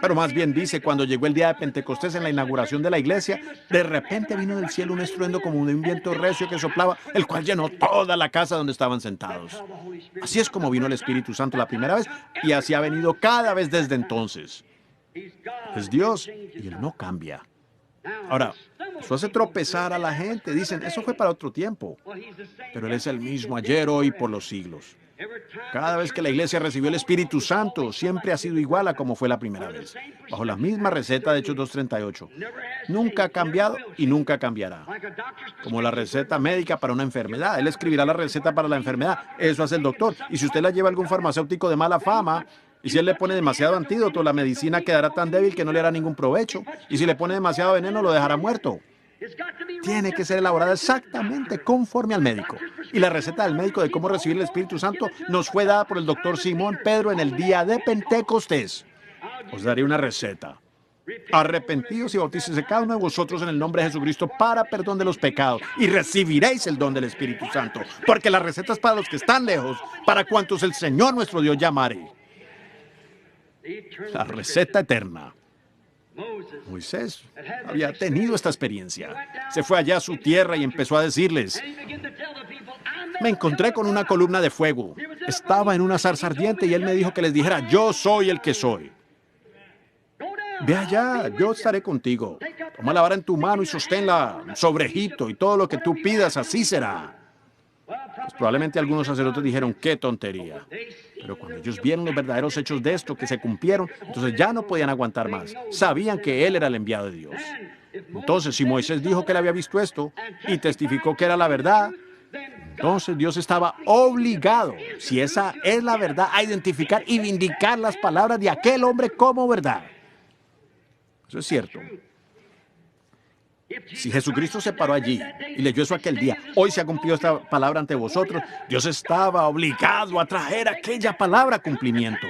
Pero más bien dice, cuando llegó el día de Pentecostés en la inauguración de la iglesia, de repente vino del cielo un estruendo como de un viento recio que soplaba, el cual llenó toda la casa donde estaban sentados. Así es como vino el Espíritu Santo la primera vez y así ha venido cada vez desde entonces. Es Dios y Él no cambia. Ahora, eso hace tropezar a la gente. Dicen, eso fue para otro tiempo. Pero Él es el mismo ayer, hoy y por los siglos. Cada vez que la iglesia recibió el Espíritu Santo, siempre ha sido igual a como fue la primera vez. Bajo la misma receta de Hechos 2:38. Nunca ha cambiado y nunca cambiará. Como la receta médica para una enfermedad. Él escribirá la receta para la enfermedad. Eso hace el doctor. Y si usted la lleva a algún farmacéutico de mala fama, y si él le pone demasiado antídoto, la medicina quedará tan débil que no le hará ningún provecho. Y si le pone demasiado veneno, lo dejará muerto. Tiene que ser elaborada exactamente conforme al médico. Y la receta del médico de cómo recibir el Espíritu Santo nos fue dada por el doctor Simón Pedro en el día de Pentecostés. Os daré una receta. Arrepentíos y bautícese cada uno de vosotros en el nombre de Jesucristo para perdón de los pecados y recibiréis el don del Espíritu Santo. Porque la receta es para los que están lejos, para cuantos el Señor nuestro Dios llamare. La receta eterna. Moisés había tenido esta experiencia. Se fue allá a su tierra y empezó a decirles, me encontré con una columna de fuego. Estaba en una zarza ardiente y él me dijo que les dijera, yo soy el que soy. Ve allá, yo estaré contigo. Toma la vara en tu mano y sosténla sobre Egipto y todo lo que tú pidas, así será. Pues probablemente algunos sacerdotes dijeron, qué tontería. Pero cuando ellos vieron los verdaderos hechos de esto que se cumplieron, entonces ya no podían aguantar más. Sabían que él era el enviado de Dios. Entonces, si Moisés dijo que él había visto esto y testificó que era la verdad, entonces Dios estaba obligado, si esa es la verdad, a identificar y vindicar las palabras de aquel hombre como verdad. Eso es cierto. Si Jesucristo se paró allí y leyó eso aquel día, hoy se ha cumplido esta palabra ante vosotros, Dios estaba obligado a traer aquella palabra a cumplimiento.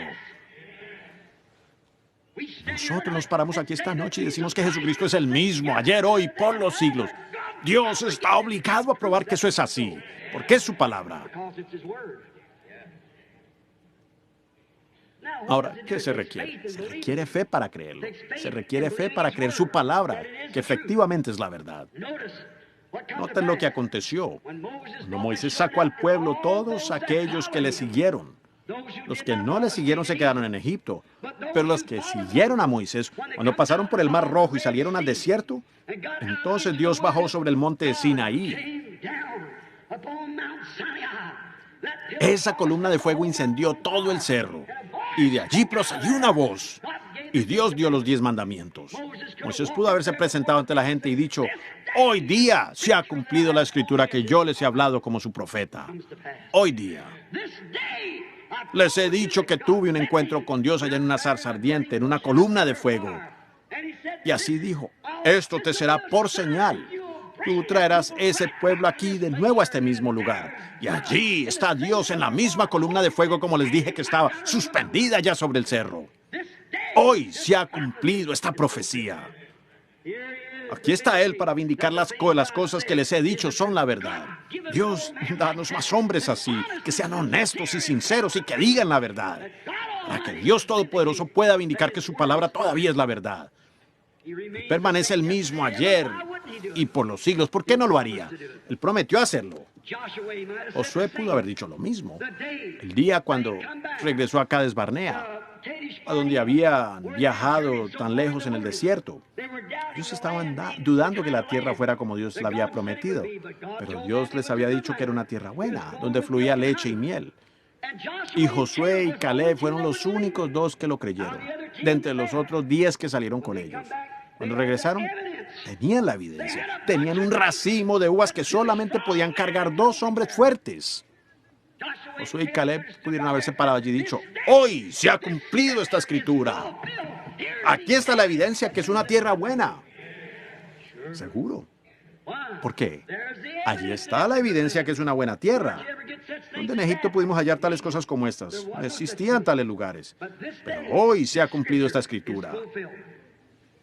Nosotros nos paramos aquí esta noche y decimos que Jesucristo es el mismo, ayer, hoy, por los siglos. Dios está obligado a probar que eso es así, porque es su palabra. Ahora, ¿qué se requiere? Se requiere fe para creerlo. Se requiere fe para creer su palabra, que efectivamente es la verdad. Noten lo que aconteció. Cuando Moisés sacó al pueblo, todos aquellos que le siguieron. Los que no le siguieron se quedaron en Egipto. Pero los que siguieron a Moisés, cuando pasaron por el Mar Rojo y salieron al desierto, entonces Dios bajó sobre el monte de Sinaí. Esa columna de fuego incendió todo el cerro. Y de allí procedió una voz. Y Dios dio los 10 mandamientos. Moisés pudo haberse presentado ante la gente y dicho, hoy día se ha cumplido la escritura que yo les he hablado como su profeta. Hoy día. Les he dicho que tuve un encuentro con Dios allá en una zarza ardiente, en una columna de fuego. Y así dijo, esto te será por señal. Tú traerás ese pueblo aquí de nuevo a este mismo lugar. Y allí está Dios en la misma columna de fuego como les dije que estaba, suspendida ya sobre el cerro. Hoy se ha cumplido esta profecía. Aquí está Él para vindicar las cosas que les he dicho son la verdad. Dios, danos más hombres así, que sean honestos y sinceros y que digan la verdad. Para que Dios Todopoderoso pueda vindicar que su palabra todavía es la verdad. Él permanece el mismo ayer y por los siglos. ¿Por qué no lo haría? Él prometió hacerlo. Josué pudo haber dicho lo mismo. El día cuando regresó a Cades Barnea, a donde habían viajado tan lejos en el desierto. Ellos estaban dudando que la tierra fuera como Dios la había prometido. Pero Dios les había dicho que era una tierra buena, donde fluía leche y miel. Y Josué y Caleb fueron los únicos 2 que lo creyeron, de entre los otros 10 que salieron con ellos. Cuando regresaron, tenían la evidencia. Tenían un racimo de uvas que solamente podían cargar 2 hombres fuertes. Josué y Caleb pudieron haberse parado allí y dicho, hoy se ha cumplido esta escritura. Aquí está la evidencia que es una tierra buena. Seguro. ¿Por qué? Allí está la evidencia que es una buena tierra. ¿Dónde en Egipto pudimos hallar tales cosas como estas? No existían tales lugares. Pero hoy se ha cumplido esta escritura.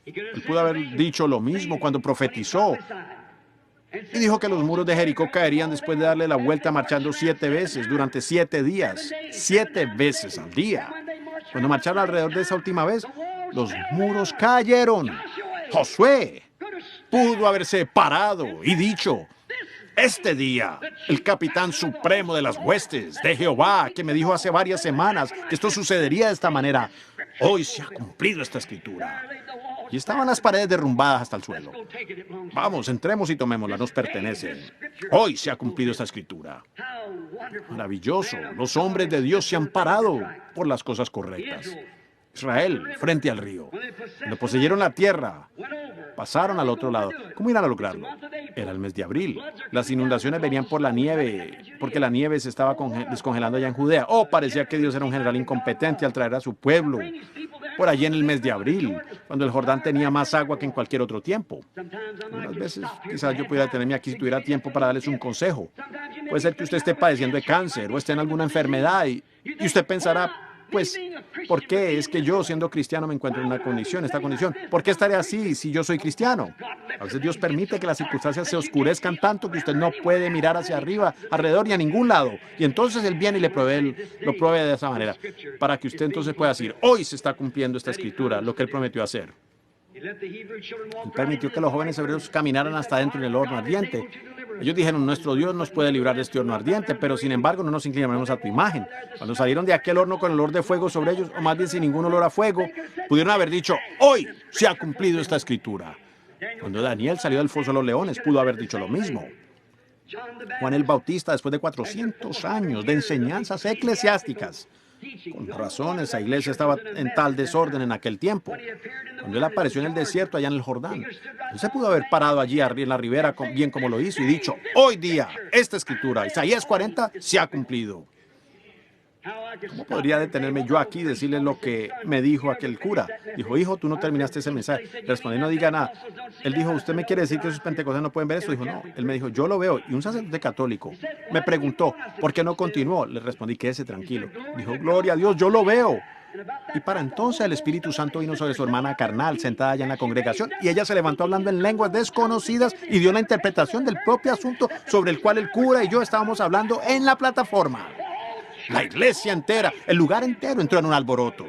Él pudo haber dicho lo mismo cuando profetizó. Y dijo que los muros de Jericó caerían después de darle la vuelta marchando 7 veces durante 7 días. 7 veces al día. Cuando marcharon alrededor de esa última vez, los muros cayeron. Josué pudo haberse parado y dicho: este día, el capitán supremo de las huestes de Jehová, que me dijo hace varias semanas que esto sucedería de esta manera, hoy se ha cumplido esta escritura. Y estaban las paredes derrumbadas hasta el suelo. Vamos, entremos y tomémosla, nos pertenece. Hoy se ha cumplido esta escritura. Maravilloso, los hombres de Dios se han parado por las cosas correctas. Israel, frente al río. Cuando poseyeron la tierra, pasaron al otro lado. ¿Cómo irán a lograrlo? Era el mes de abril. Las inundaciones venían por la nieve, porque la nieve se estaba descongelando allá en Judea. Oh, parecía que Dios era un general incompetente al traer a su pueblo por allí en el mes de abril, cuando el Jordán tenía más agua que en cualquier otro tiempo. Unas veces quizás yo pudiera detenerme aquí si tuviera tiempo para darles un consejo. Puede ser que usted esté padeciendo de cáncer o esté en alguna enfermedad y usted pensará: pues, ¿por qué es que yo, siendo cristiano, me encuentro en esta condición? ¿Por qué estaré así si yo soy cristiano? A veces Dios permite que las circunstancias se oscurezcan tanto que usted no puede mirar hacia arriba, alrededor ni a ningún lado. Y entonces Él viene y lo provee de esa manera, para que usted entonces pueda decir: hoy se está cumpliendo esta escritura, lo que Él prometió hacer. Él permitió que los jóvenes hebreos caminaran hasta adentro en el horno ardiente. Ellos dijeron: nuestro Dios nos puede librar de este horno ardiente, pero sin embargo no nos inclinaremos a tu imagen. Cuando salieron de aquel horno con el olor de fuego sobre ellos, o más bien sin ningún olor a fuego, pudieron haber dicho: hoy se ha cumplido esta escritura. Cuando Daniel salió del foso de los leones, pudo haber dicho lo mismo. Juan el Bautista, después de 400 años de enseñanzas eclesiásticas, con razón esa iglesia estaba en tal desorden en aquel tiempo. Cuando él apareció en el desierto allá en el Jordán, él se pudo haber parado allí en la ribera bien como lo hizo y dicho: hoy día esta escritura, Isaías 40, se ha cumplido. ¿Cómo podría detenerme yo aquí y decirle lo que me dijo aquel cura? Dijo: hijo, tú no terminaste ese mensaje. Le respondí: no diga nada. Él dijo: ¿usted me quiere decir que esos pentecostales no pueden ver esto? Dijo: no. Él me dijo: yo lo veo. Y un sacerdote católico me preguntó: ¿por qué no continuó? Le respondí: quédese tranquilo. Dijo: gloria a Dios, yo lo veo. Y para entonces el Espíritu Santo vino sobre su hermana carnal, sentada allá en la congregación, y ella se levantó hablando en lenguas desconocidas y dio la interpretación del propio asunto sobre el cual el cura y yo estábamos hablando en la plataforma. La iglesia entera, el lugar entero entró en un alboroto.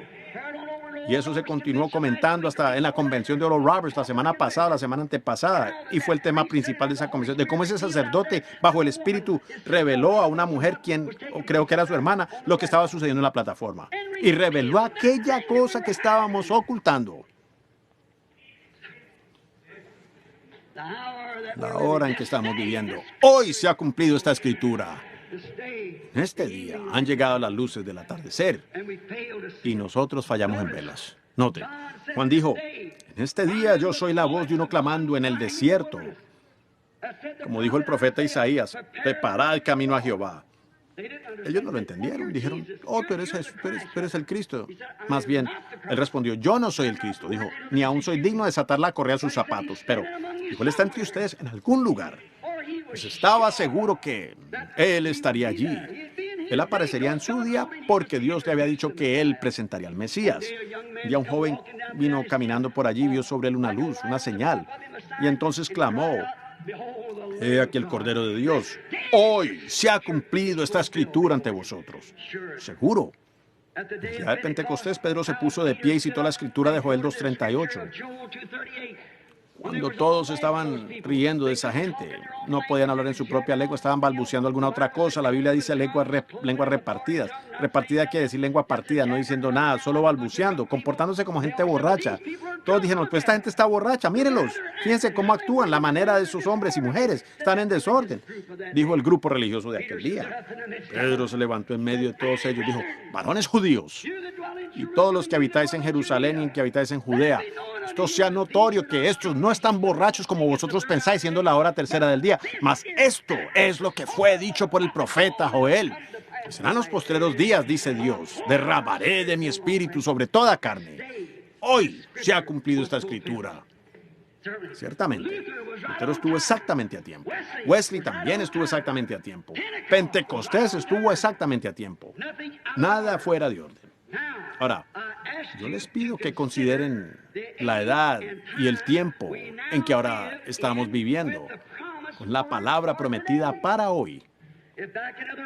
Y eso se continuó comentando hasta en la convención de Oral Roberts la semana pasada, la semana antepasada. Y fue el tema principal de esa convención, de cómo ese sacerdote, bajo el Espíritu, reveló a una mujer, creo que era su hermana, lo que estaba sucediendo en la plataforma. Y reveló aquella cosa que estábamos ocultando. La hora en que estamos viviendo. Hoy se ha cumplido esta escritura. En este día han llegado las luces del atardecer y nosotros fallamos en velas. Note, Juan dijo: en este día yo soy la voz de uno clamando en el desierto. Como dijo el profeta Isaías: preparad el camino a Jehová. Ellos no lo entendieron. Dijeron: oh, tú eres Jesús, tú eres el Cristo. Más bien, él respondió: yo no soy el Cristo. Dijo: ni aún soy digno de desatar la correa de sus zapatos. Pero, dijo, él está entre ustedes en algún lugar. Pues estaba seguro que él estaría allí. Él aparecería en su día porque Dios le había dicho que él presentaría al Mesías. Un día un joven vino caminando por allí, vio sobre él una luz, una señal, y entonces clamó: he aquí el Cordero de Dios. Hoy se ha cumplido esta escritura ante vosotros. Seguro. El día de Pentecostés, Pedro se puso de pie y citó la escritura de Joel 2:38. Cuando todos estaban riendo de esa gente, no podían hablar en su propia lengua, estaban balbuceando alguna otra cosa. La Biblia dice lenguas repartidas. Repartida quiere decir lengua partida, no diciendo nada, solo balbuceando, comportándose como gente borracha. Todos dijeron: pues esta gente está borracha, mírenlos, fíjense cómo actúan, la manera de sus hombres y mujeres, están en desorden, dijo el grupo religioso de aquel día. Pedro se levantó en medio de todos ellos, dijo: varones judíos, y todos los que habitáis en Jerusalén y que habitáis en Judea, esto sea notorio que estos no están borrachos como vosotros pensáis, siendo la hora tercera del día, mas esto es lo que fue dicho por el profeta Joel. Serán los postreros días, dice Dios, derramaré de mi espíritu sobre toda carne. Hoy se ha cumplido esta escritura. Ciertamente, Lutero estuvo exactamente a tiempo. Wesley también estuvo exactamente a tiempo. Pentecostés estuvo exactamente a tiempo. Nada fuera de orden. Ahora, yo les pido que consideren la edad y el tiempo en que ahora estamos viviendo, con la palabra prometida para hoy.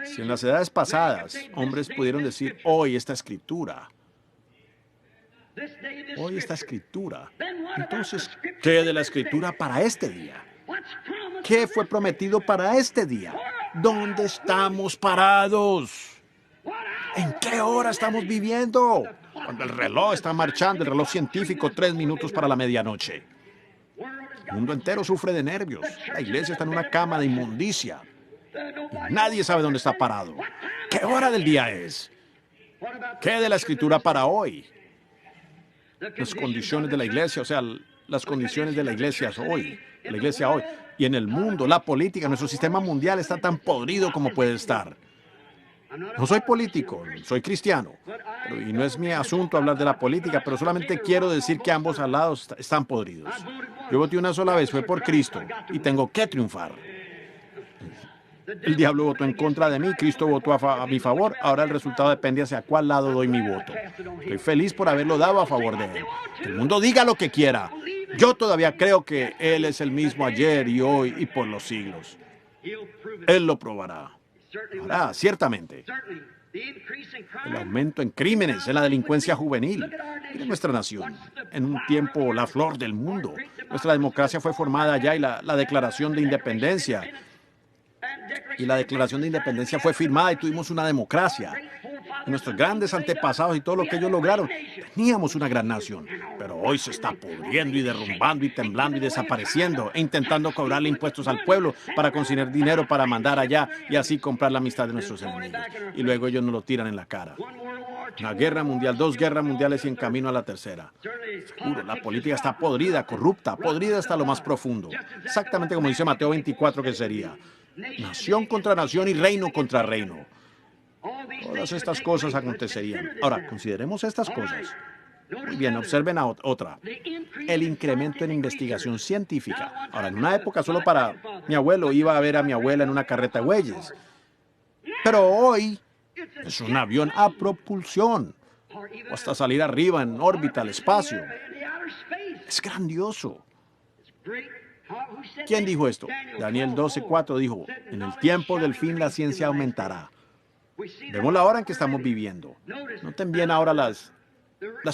Si en las edades pasadas hombres pudieron decir hoy esta escritura, Hoy esta escritura. Entonces, ¿qué de la escritura para este día? ¿Qué fue prometido para este día? ¿Dónde estamos parados? ¿En qué hora estamos viviendo? Cuando el reloj está marchando, el reloj científico, 3 minutos para la medianoche. El mundo entero sufre de nervios. La iglesia está en una cama de inmundicia. Y nadie sabe dónde está parado. ¿Qué hora del día es? ¿Qué de la escritura para hoy? Las condiciones de la iglesia, o sea, las condiciones de la iglesia hoy. La iglesia hoy. Y en el mundo, la política, nuestro sistema mundial está tan podrido como puede estar. No soy político, soy cristiano. Y no es mi asunto hablar de la política, pero solamente quiero decir que ambos lados están podridos. Yo voté una sola vez, fue por Cristo, y tengo que triunfar. El diablo votó en contra de mí, Cristo votó a mi favor. Ahora el resultado depende hacia cuál lado doy mi voto. Estoy feliz por haberlo dado a favor de él. Que el mundo diga lo que quiera. Yo todavía creo que Él es el mismo ayer y hoy y por los siglos. Él lo probará. Hará, ciertamente. El aumento en crímenes, en la delincuencia juvenil. Miren nuestra nación, en un tiempo la flor del mundo. Nuestra democracia fue formada allá y la Declaración de Independencia. Y la Declaración de Independencia fue firmada y tuvimos una democracia. Y nuestros grandes antepasados y todo lo que ellos lograron, teníamos una gran nación. Pero hoy se está pudriendo y derrumbando y temblando y desapareciendo e intentando cobrarle impuestos al pueblo para conseguir dinero para mandar allá y así comprar la amistad de nuestros enemigos. Y luego ellos nos lo tiran en la cara. Una guerra mundial, 2 guerras mundiales y en camino a la tercera. Seguro, la política está podrida, corrupta, podrida hasta lo más profundo. Exactamente como dice Mateo 24 que sería. Nación contra nación y reino contra reino. Todas estas cosas acontecerían. Ahora, consideremos estas cosas. Muy bien, observen a otra. El incremento en investigación científica. Ahora, en una época solo para mi abuelo iba a ver a mi abuela en una carreta de bueyes. Pero hoy es un avión a propulsión. O hasta salir arriba en órbita al espacio. Es grandioso. ¿Quién dijo esto? Daniel 12:4 dijo, en el tiempo del fin la ciencia aumentará. Vemos la hora en que estamos viviendo. Noten bien ahora las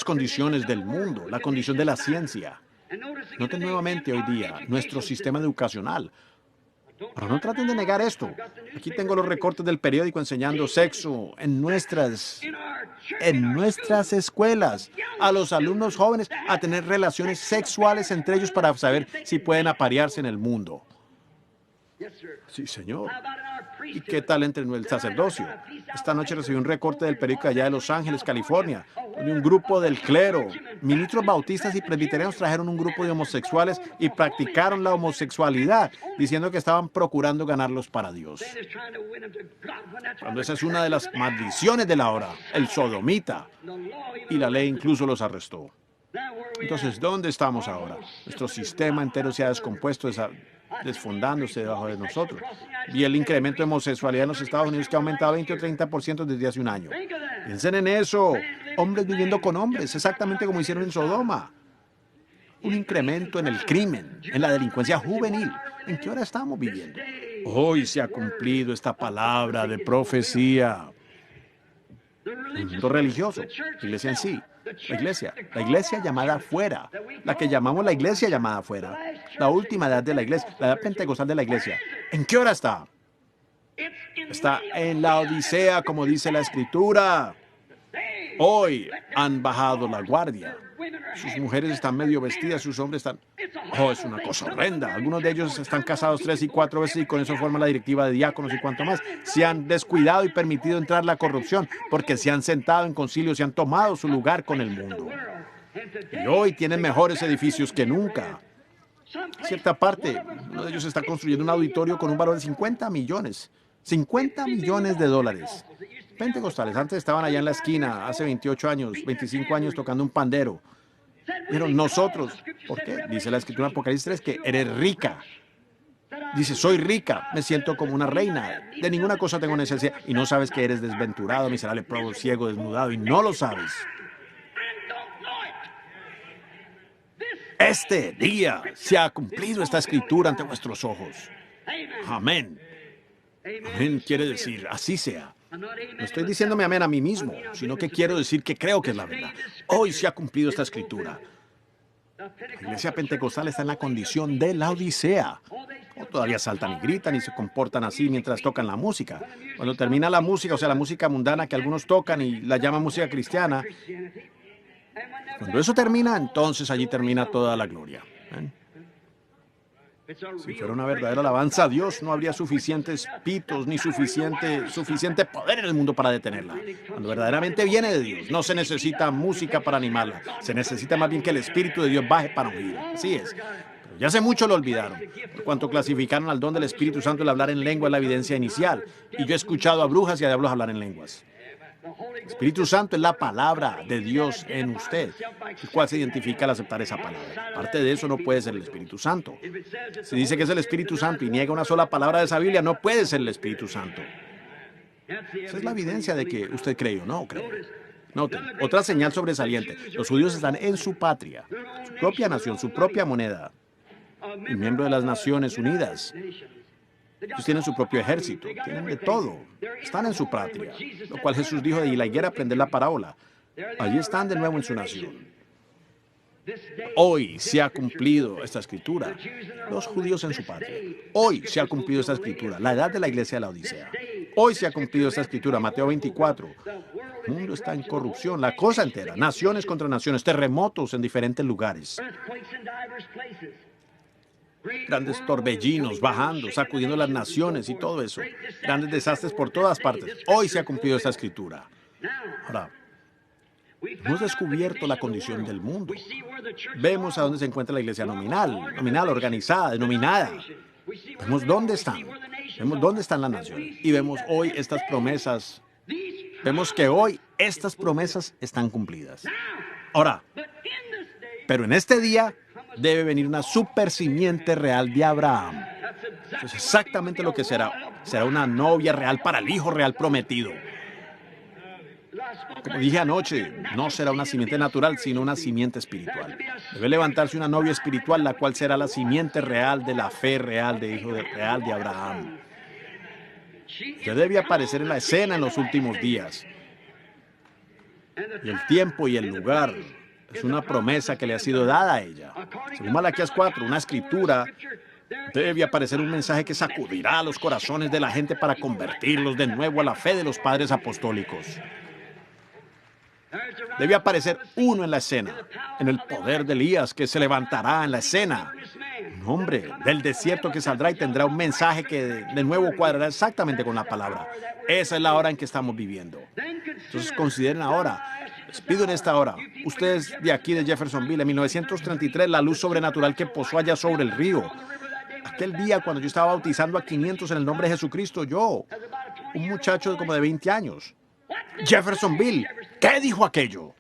condiciones del mundo, la condición de la ciencia. Noten nuevamente hoy día nuestro sistema educacional. Pero no traten de negar esto. Aquí tengo los recortes del periódico enseñando sexo en nuestras escuelas. A los alumnos jóvenes a tener relaciones sexuales entre ellos para saber si pueden aparearse en el mundo. Sí, señor. ¿Y qué tal entre el sacerdocio? Esta noche recibí un recorte del periódico allá de Los Ángeles, California, donde un grupo del clero, ministros bautistas y presbiterianos trajeron un grupo de homosexuales y practicaron la homosexualidad, diciendo que estaban procurando ganarlos para Dios. Cuando esa es una de las maldiciones de la hora, el sodomita. Y la ley incluso los arrestó. Entonces, ¿dónde estamos ahora? Nuestro sistema entero se ha descompuesto, desfondándose debajo de nosotros. Y el incremento de homosexualidad en los Estados Unidos que ha aumentado 20 o 30% desde hace un año. Piensen en eso. Hombres viviendo con hombres, exactamente como hicieron en Sodoma. Un incremento en el crimen, en la delincuencia juvenil. ¿En qué hora estamos viviendo? Hoy se ha cumplido esta palabra de profecía. El mundo religioso, la iglesia en sí. La iglesia llamada afuera, la que llamamos la iglesia llamada afuera, la última edad de la iglesia, la edad pentecostal de la iglesia. ¿En qué hora está? Está en la Odisea, como dice la Escritura. Hoy han bajado la guardia. Sus mujeres están medio vestidas, sus hombres están... Oh, es una cosa horrenda. Algunos de ellos están casados 3 y 4 veces y con eso forman la directiva de diáconos y cuanto más. Se han descuidado y permitido entrar la corrupción porque se han sentado en concilios y han tomado su lugar con el mundo. Y hoy tienen mejores edificios que nunca. En cierta parte, uno de ellos está construyendo un auditorio con un valor de 50 millones. 50 millones de dólares. Pentecostales, antes estaban allá en la esquina, hace 28 años, 25 años tocando un pandero. Pero nosotros, ¿por qué? Dice la Escritura en Apocalipsis 3 que eres rica. Dice, soy rica, me siento como una reina, de ninguna cosa tengo necesidad. Y no sabes que eres desventurado, miserable, pobre, ciego, desnudado, y no lo sabes. Este día se ha cumplido esta Escritura ante vuestros ojos. Amén. Amén quiere decir, así sea. No estoy diciéndome amén a mí mismo, sino que quiero decir que creo que es la verdad. Hoy se ha cumplido esta escritura. La iglesia pentecostal está en la condición de la Odisea. O todavía saltan y gritan y se comportan así mientras tocan la música. Cuando termina la música, o sea, la música mundana que algunos tocan y la llaman música cristiana, cuando eso termina, entonces allí termina toda la gloria. ¿Ven? Si fuera una verdadera alabanza a Dios, no habría suficientes pitos ni suficiente poder en el mundo para detenerla. Cuando verdaderamente viene de Dios, no se necesita música para animarla. Se necesita más bien que el Espíritu de Dios baje para ungir. Así es. Pero ya hace mucho lo olvidaron. Por cuanto clasificaron al don del Espíritu Santo, el hablar en lengua es la evidencia inicial. Y yo he escuchado a brujas y a diablos hablar en lenguas. El Espíritu Santo es la palabra de Dios en usted, el cual se identifica al aceptar esa palabra. Aparte de eso, no puede ser el Espíritu Santo. Si dice que es el Espíritu Santo y niega una sola palabra de esa Biblia, no puede ser el Espíritu Santo. Esa es la evidencia de que usted cree o no cree. Noten, otra señal sobresaliente. Los judíos están en su patria, su propia nación, su propia moneda, y miembro de las Naciones Unidas. Ellos tienen su propio ejército, tienen de todo. Están en su patria, lo cual Jesús dijo de la higuera aprender la parábola. Allí están de nuevo en su nación. Hoy se ha cumplido esta escritura. Los judíos en su patria. Hoy se ha cumplido esta escritura. La edad de la iglesia de la Odisea. Hoy se ha cumplido esta escritura. Mateo 24. El mundo está en corrupción, la cosa entera. Naciones contra naciones, terremotos en diferentes lugares. Grandes torbellinos bajando, sacudiendo las naciones y todo eso. Grandes desastres por todas partes. Hoy se ha cumplido esta escritura. Ahora, hemos descubierto la condición del mundo. Vemos a dónde se encuentra la iglesia nominal, organizada, denominada. Vemos dónde están. Vemos dónde están las naciones. Y vemos hoy estas promesas. Vemos que hoy estas promesas están cumplidas. Ahora, pero en este día debe venir una super simiente real de Abraham. Eso es exactamente lo que será. Será una novia real para el hijo real prometido. Como dije anoche, no será una simiente natural, sino una simiente espiritual. Debe levantarse una novia espiritual, la cual será la simiente real de la fe real de hijo real de Abraham. Ya debe aparecer en la escena en los últimos días. Y el tiempo y el lugar es una promesa que le ha sido dada a ella. Según Malaquías 4, una escritura, debe aparecer un mensaje que sacudirá los corazones de la gente para convertirlos de nuevo a la fe de los padres apostólicos. Debe aparecer uno en la escena, en el poder de Elías que se levantará en la escena. Un hombre del desierto que saldrá y tendrá un mensaje que de nuevo cuadrará exactamente con la palabra. Esa es la hora en que estamos viviendo. Entonces consideren ahora. Les pido en esta hora, ustedes de aquí de Jeffersonville, en 1933, la luz sobrenatural que posó allá sobre el río. Aquel día cuando yo estaba bautizando a 500 en el nombre de Jesucristo, yo, un muchacho como de 20 años. Jeffersonville, ¿qué dijo aquello?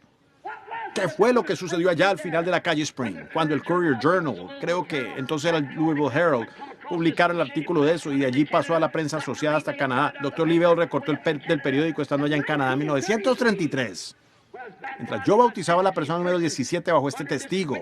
¿Qué fue lo que sucedió allá al final de la calle Spring? Cuando el Courier Journal, creo que entonces era el Louisville Herald, publicaron el artículo de eso y de allí pasó a la prensa asociada hasta Canadá. Dr. Livell recortó del periódico estando allá en Canadá en 1933. Mientras yo bautizaba a la persona número 17 bajo este testigo.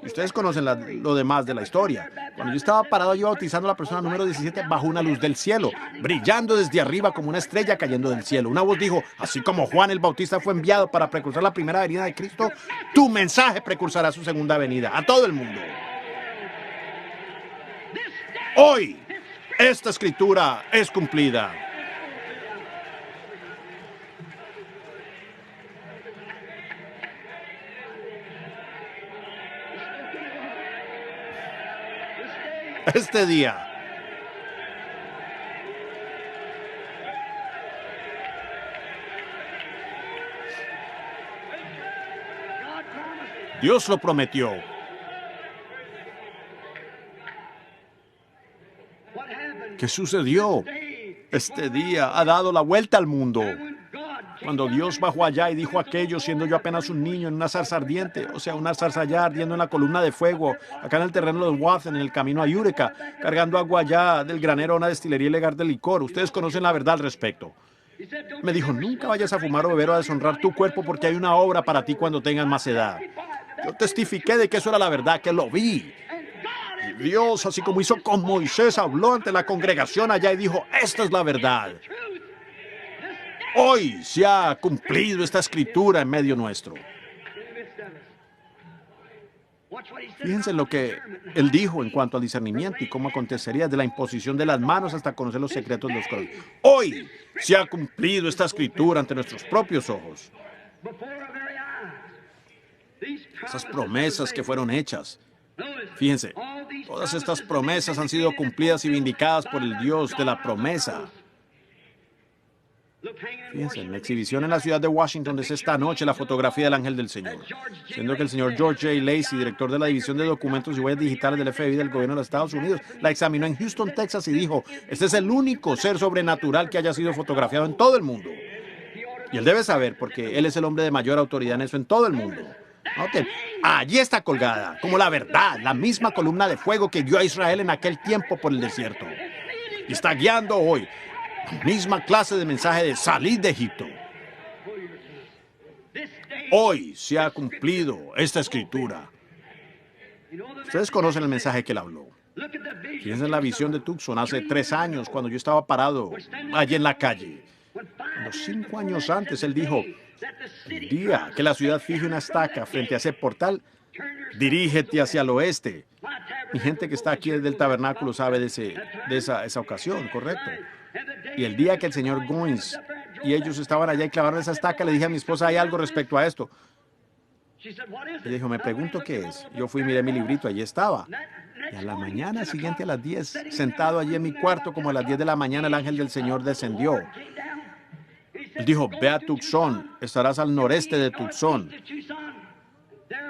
Y ustedes conocen lo demás de la historia. Cuando yo estaba parado yo bautizando a la persona número 17 bajo una luz del cielo, brillando desde arriba como una estrella cayendo del cielo. Una voz dijo, así como Juan el Bautista fue enviado para precursar la primera venida de Cristo, tu mensaje precursará su segunda venida a todo el mundo. Hoy, esta escritura es cumplida. Este día. Dios lo prometió. ¿Qué sucedió? Este día ha dado la vuelta al mundo. Cuando Dios bajó allá y dijo aquello, siendo yo apenas un niño en una zarza ardiente, o sea, una zarza allá ardiendo en la columna de fuego, acá en el terreno de Wathen, en el camino a Eureka, cargando agua allá del granero a una destilería ilegal de licor. Ustedes conocen la verdad al respecto. Me dijo, nunca vayas a fumar o beber o a deshonrar tu cuerpo porque hay una obra para ti cuando tengas más edad. Yo testifiqué de que eso era la verdad, que lo vi. Y Dios, así como hizo con Moisés, habló ante la congregación allá y dijo, esta es la verdad. Hoy se ha cumplido esta escritura en medio nuestro. Fíjense lo que él dijo en cuanto al discernimiento y cómo acontecería de la imposición de las manos hasta conocer los secretos de los corazones. Hoy se ha cumplido esta escritura ante nuestros propios ojos. Esas promesas que fueron hechas. Fíjense, todas estas promesas han sido cumplidas y vindicadas por el Dios de la promesa. Fíjense, en la exhibición en la ciudad de Washington es esta noche la fotografía del ángel del Señor, siendo que el señor George J. Lacey, director de la División de Documentos y Huellas Digitales del FBI del gobierno de los Estados Unidos, la examinó en Houston, Texas y dijo, este es el único ser sobrenatural que haya sido fotografiado en todo el mundo. Y él debe saber, porque él es el hombre de mayor autoridad en eso en todo el mundo. Noten, allí está colgada, como la verdad, la misma columna de fuego que guió a Israel en aquel tiempo por el desierto. Y está guiando hoy la misma clase de mensaje de salid de Egipto. Hoy se ha cumplido esta escritura. Ustedes conocen el mensaje que él habló. Fíjense en la visión de Tucson hace 3 años, cuando yo estaba parado allí en la calle. Unos 5 años antes, él dijo, el día que la ciudad fije una estaca frente a ese portal, dirígete hacia el oeste. Mi gente que está aquí desde el tabernáculo sabe de esa ocasión, ¿correcto? Y el día que el señor Goins y ellos estaban allá y clavaron esa estaca, le dije a mi esposa, hay algo respecto a esto. Le dijo, me pregunto qué es. Yo fui y miré mi librito, allí estaba. Y a la mañana siguiente, a las 10, sentado allí en mi cuarto, como a las 10 de la mañana, el ángel del Señor descendió. Él dijo, ve a Tucson, estarás al noreste de Tucson.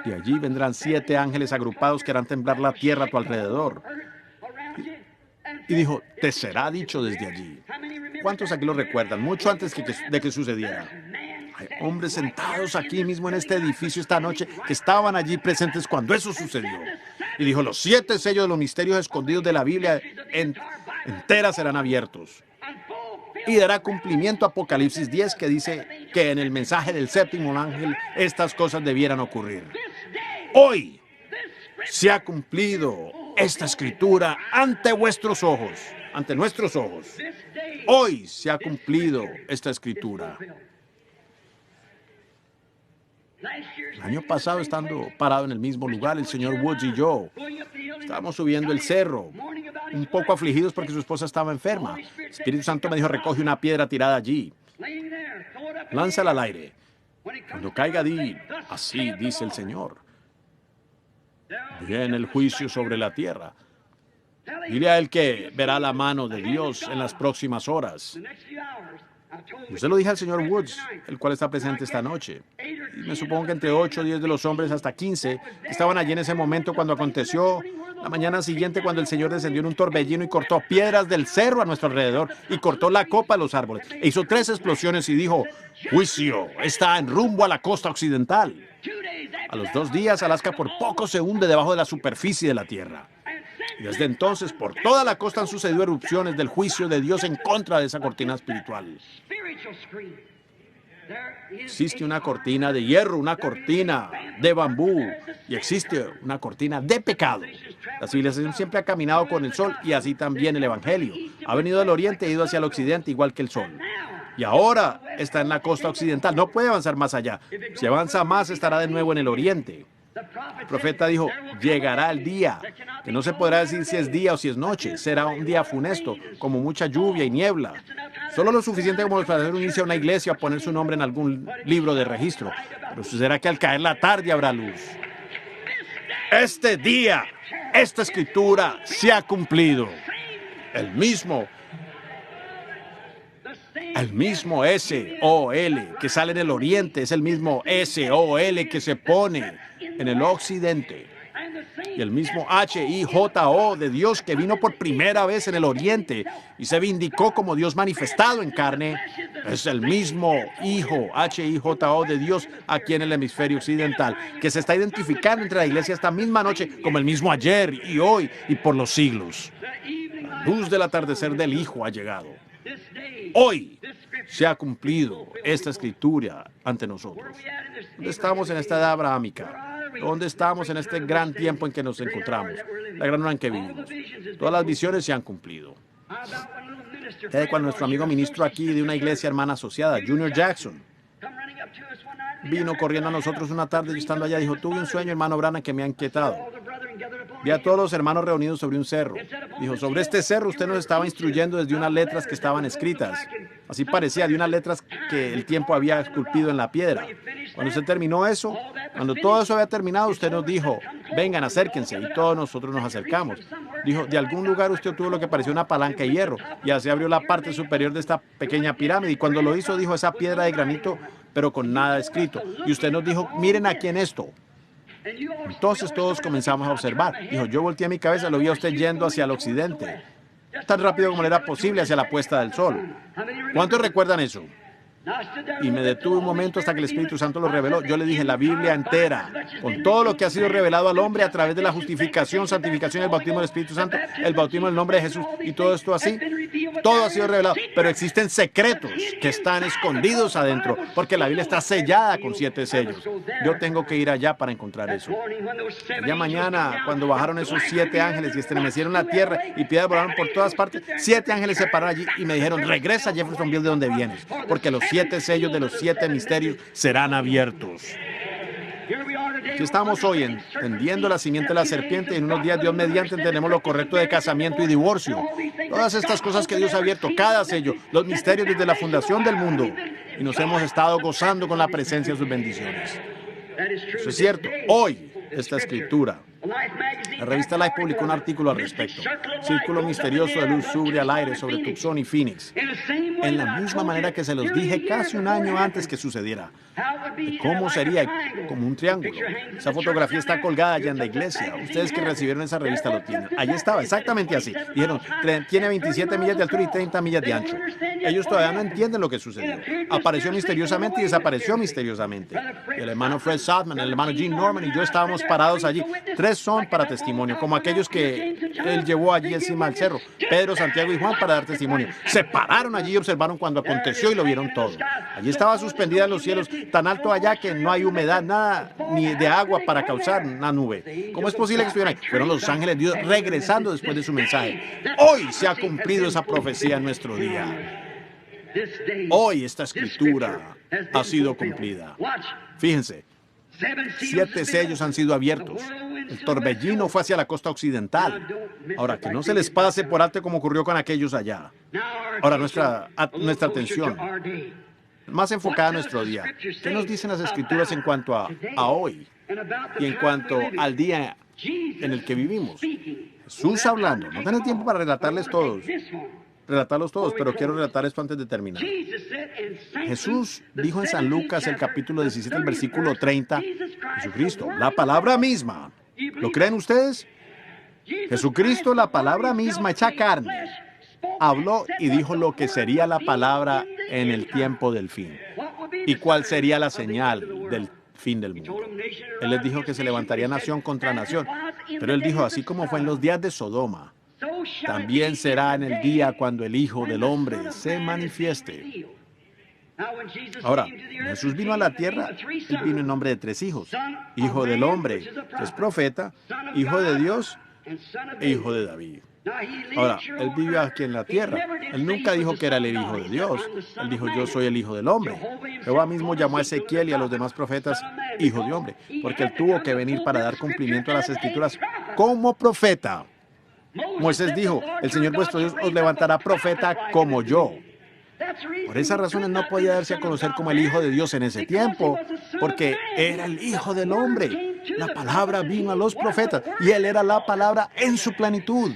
Y allí vendrán 7 ángeles agrupados que harán temblar la tierra a tu alrededor. Y dijo, te será dicho desde allí. ¿Cuántos aquí lo recuerdan? Mucho antes de que sucediera. Hay hombres sentados aquí mismo en este edificio esta noche que estaban allí presentes cuando eso sucedió. Y dijo, los 7 sellos de los misterios escondidos de la Biblia enteras serán abiertos. Y dará cumplimiento a Apocalipsis 10, que dice que en el mensaje del séptimo ángel estas cosas debieran ocurrir. Hoy se ha cumplido esta escritura ante vuestros ojos, ante nuestros ojos. Hoy se ha cumplido esta escritura. El año pasado, estando parado en el mismo lugar, el señor Woods y yo estábamos subiendo el cerro, un poco afligidos porque su esposa estaba enferma. El Espíritu Santo me dijo, recoge una piedra tirada allí, lánzala al aire. Cuando caiga, di, así dice el Señor. Viene el juicio sobre la tierra. Dile a él que verá la mano de Dios en las próximas horas. Yo se lo dije al señor Woods, el cual está presente esta noche. Y me supongo que entre 8 o 10 de los hombres hasta 15 estaban allí en ese momento cuando aconteció la mañana siguiente, cuando el Señor descendió en un torbellino y cortó piedras del cerro a nuestro alrededor y cortó la copa de los árboles. E hizo 3 explosiones y dijo, juicio está en rumbo a la costa occidental. A los 2 días, Alaska por poco se hunde debajo de la superficie de la tierra. Y desde entonces, por toda la costa han sucedido erupciones del juicio de Dios en contra de esa cortina espiritual. Existe una cortina de hierro, una cortina de bambú, y existe una cortina de pecado. La civilización siempre ha caminado con el sol, y así también el Evangelio. Ha venido del oriente e ido hacia el occidente, igual que el sol. Y ahora está en la costa occidental, no puede avanzar más allá. Si avanza más, estará de nuevo en el oriente. El profeta dijo, llegará el día, que no se podrá decir si es día o si es noche. Será un día funesto, como mucha lluvia y niebla. Solo lo suficiente como para unirse a una iglesia o poner su nombre en algún libro de registro. Pero sucederá que al caer la tarde habrá luz. Este día, esta escritura se ha cumplido. El mismo S-O-L que sale en el oriente es el mismo S-O-L que se pone en el occidente. Y el mismo H-I-J-O de Dios que vino por primera vez en el oriente y se vindicó como Dios manifestado en carne, es el mismo Hijo H-I-J-O de Dios aquí en el hemisferio occidental, que se está identificando entre la iglesia esta misma noche como el mismo ayer y hoy y por los siglos. La luz del atardecer del Hijo ha llegado. Hoy se ha cumplido esta escritura ante nosotros. ¿Dónde estamos en esta edad abrahámica? ¿Dónde estamos en este gran tiempo en que nos encontramos? La gran hora en que vivimos. Todas las visiones se han cumplido. ¿Qué de cuando nuestro amigo ministro aquí de una iglesia hermana asociada, Junior Jackson, vino corriendo a nosotros una tarde y estando allá dijo, tuve un sueño, hermano Branham, que me ha inquietado. Vi a todos los hermanos reunidos sobre un cerro. Dijo, sobre este cerro usted nos estaba instruyendo desde unas letras que estaban escritas. Así parecía, de unas letras que el tiempo había esculpido en la piedra. Cuando usted terminó eso, cuando todo eso había terminado, usted nos dijo, vengan, acérquense. Y todos nosotros nos acercamos. Dijo, de algún lugar usted tuvo lo que parecía una palanca de hierro. Y así abrió la parte superior de esta pequeña pirámide. Y cuando lo hizo, dijo, esa piedra de granito, pero con nada escrito. Y usted nos dijo, miren aquí en esto. Entonces todos comenzamos a observar. Dijo, yo volteé mi cabeza, lo vi a usted yendo hacia el occidente, tan rápido como le era posible hacia la puesta del sol. ¿Cuántos recuerdan eso? Y me detuve un momento hasta que el Espíritu Santo lo reveló. Yo le dije, la Biblia entera, con todo lo que ha sido revelado al hombre a través de la justificación, santificación, el bautismo del Espíritu Santo, el bautismo en el nombre de Jesús y todo esto así, todo ha sido revelado. Pero existen secretos que están escondidos adentro, porque la Biblia está sellada con 7 sellos. Yo tengo que ir allá para encontrar eso. Ya mañana, cuando bajaron esos 7 ángeles y estremecieron la tierra y piedras volaron por todas partes, 7 ángeles se pararon allí y me dijeron, regresa a Jeffersonville de donde vienes, porque los 7 sellos de los 7 misterios serán abiertos. Aquí estamos hoy entendiendo la simiente de la serpiente y en unos días, Dios mediante, entendemos lo correcto de casamiento y divorcio. Todas estas cosas que Dios ha abierto, cada sello, los misterios desde la fundación del mundo. Y nos hemos estado gozando con la presencia de sus bendiciones. Eso es cierto. Hoy, esta escritura, la revista Life publicó un artículo al respecto. Círculo misterioso de luz sube al aire sobre Tucson y Phoenix. En la misma manera que se los dije casi un año antes que sucediera. ¿Cómo sería? Como un triángulo. Esa fotografía está colgada allá en la iglesia. Ustedes que recibieron esa revista lo tienen. Allí estaba, exactamente así. Dijeron, tiene 27 millas de altura y 30 millas de ancho. Ellos todavía no entienden lo que sucedió. Apareció misteriosamente y desapareció misteriosamente. El hermano Fred Saltman, el hermano Gene Norman y yo estábamos parados allí. 3 son para testimonio, como aquellos que él llevó allí encima del cerro. Pedro, Santiago y Juan para dar testimonio. Se pararon allí y observaron cuando aconteció y lo vieron todo. Allí estaba suspendida en los cielos, tan alto allá que no hay humedad, nada, ni de agua para causar una nube. ¿Cómo es posible que estuvieran ahí? Fueron los ángeles de Dios regresando después de su mensaje. Hoy se ha cumplido esa profecía en nuestro día. Hoy esta escritura ha sido cumplida. Fíjense, 7 sellos han sido abiertos. El torbellino fue hacia la costa occidental. Ahora, que no se les pase por alto como ocurrió con aquellos allá. Ahora, nuestra atención, más enfocada a nuestro día. ¿Qué nos dicen las escrituras en cuanto a hoy? Y en cuanto al día en el que vivimos. Jesús hablando. No tengo tiempo para relatarlos todos, pero quiero relatar esto antes de terminar. Jesús dijo en San Lucas, el capítulo 17, el versículo 30, Jesucristo, la palabra misma. ¿Lo creen ustedes? Jesucristo, la palabra misma hecha carne, habló y dijo lo que sería la palabra en el tiempo del fin. ¿Y cuál sería la señal del fin del mundo? Él les dijo que se levantaría nación contra nación, pero él dijo, así como fue en los días de Sodoma, también será en el día cuando el Hijo del Hombre se manifieste. Ahora, Jesús vino a la tierra, él vino en nombre de 3 hijos. Hijo del hombre, que es profeta, hijo de Dios e hijo de David. Ahora, él vive aquí en la tierra. Él nunca dijo que era el hijo de Dios. Él dijo, yo soy el hijo del hombre. Jehová mismo llamó a Ezequiel y a los demás profetas hijo de hombre, porque él tuvo que venir para dar cumplimiento a las escrituras como profeta. Moisés dijo, el Señor vuestro Dios os levantará profeta como yo. Por esas razones no podía darse a conocer como el Hijo de Dios en ese tiempo, porque era el Hijo del Hombre. La palabra vino a los profetas y él era la palabra en su plenitud.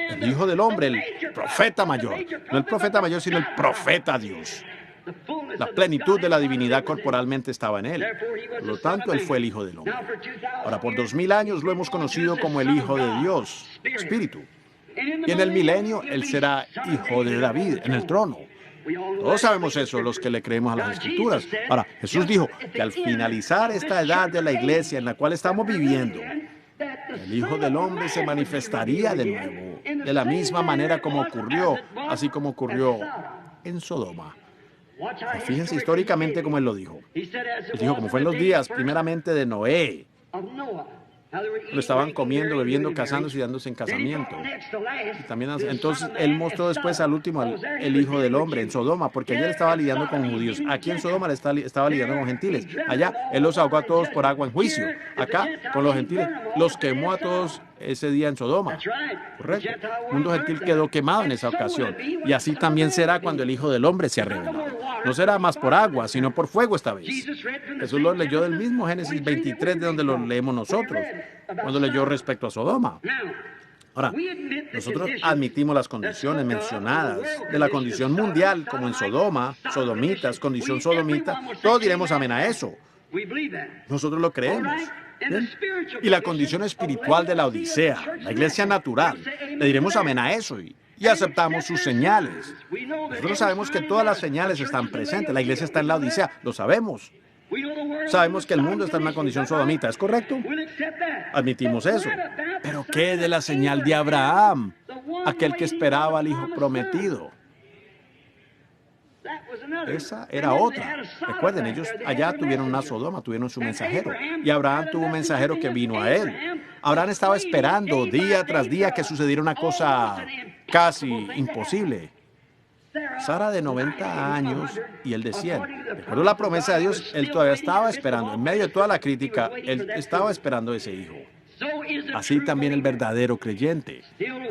El Hijo del Hombre, el profeta mayor. No el profeta mayor, sino el profeta Dios. La plenitud de la divinidad corporalmente estaba en él. Por lo tanto, él fue el Hijo del Hombre. Ahora, por 2000 años lo hemos conocido como el Hijo de Dios, Espíritu. Y en el milenio, él será Hijo de David en el trono. Todos sabemos eso, los que le creemos a las Escrituras. Ahora, Jesús dijo que al finalizar esta edad de la iglesia en la cual estamos viviendo, el Hijo del Hombre se manifestaría de nuevo, de la misma manera como ocurrió, así como ocurrió en Sodoma. Fíjense históricamente cómo él lo dijo. Él dijo como fue en los días, primeramente de Noé. Lo estaban comiendo, bebiendo, casándose y dándose en casamiento. Y también, entonces, él mostró después al último, el Hijo del Hombre en Sodoma, porque allá él estaba lidiando con judíos. Aquí en Sodoma le estaba lidiando con gentiles. Allá, él los ahogó a todos por agua en juicio. Acá, con los gentiles, los quemó a todos ese día en Sodoma. Correcto. El mundo gentil quedó quemado en esa ocasión. Y así también será cuando el Hijo del Hombre sea revelado. No será más por agua, sino por fuego esta vez. Jesús lo leyó del mismo Génesis 23, de donde lo leemos nosotros, cuando leyó respecto a Sodoma. Ahora, nosotros admitimos las condiciones mencionadas de la condición mundial, como en Sodoma, sodomitas, condición sodomita. Todos diremos amén a eso. Nosotros lo creemos. ¿Bien? Y la condición espiritual de la Odisea, la iglesia natural, le diremos amén a eso y aceptamos sus señales. Nosotros sabemos que todas las señales están presentes. La iglesia está en la Odisea, lo sabemos. Sabemos que el mundo está en una condición sodomita, ¿es correcto? Admitimos eso. Pero ¿qué de la señal de Abraham? Aquel que esperaba al hijo prometido. Esa era otra. Recuerden, ellos allá tuvieron una Sodoma, tuvieron su mensajero. Y Abraham tuvo un mensajero que vino a él. Abraham estaba esperando día tras día que sucediera una cosa casi imposible. Sara de 90 años y él de 100. De acuerdo a la promesa de Dios, él todavía estaba esperando. En medio de toda la crítica, él estaba esperando ese hijo. Así también el verdadero creyente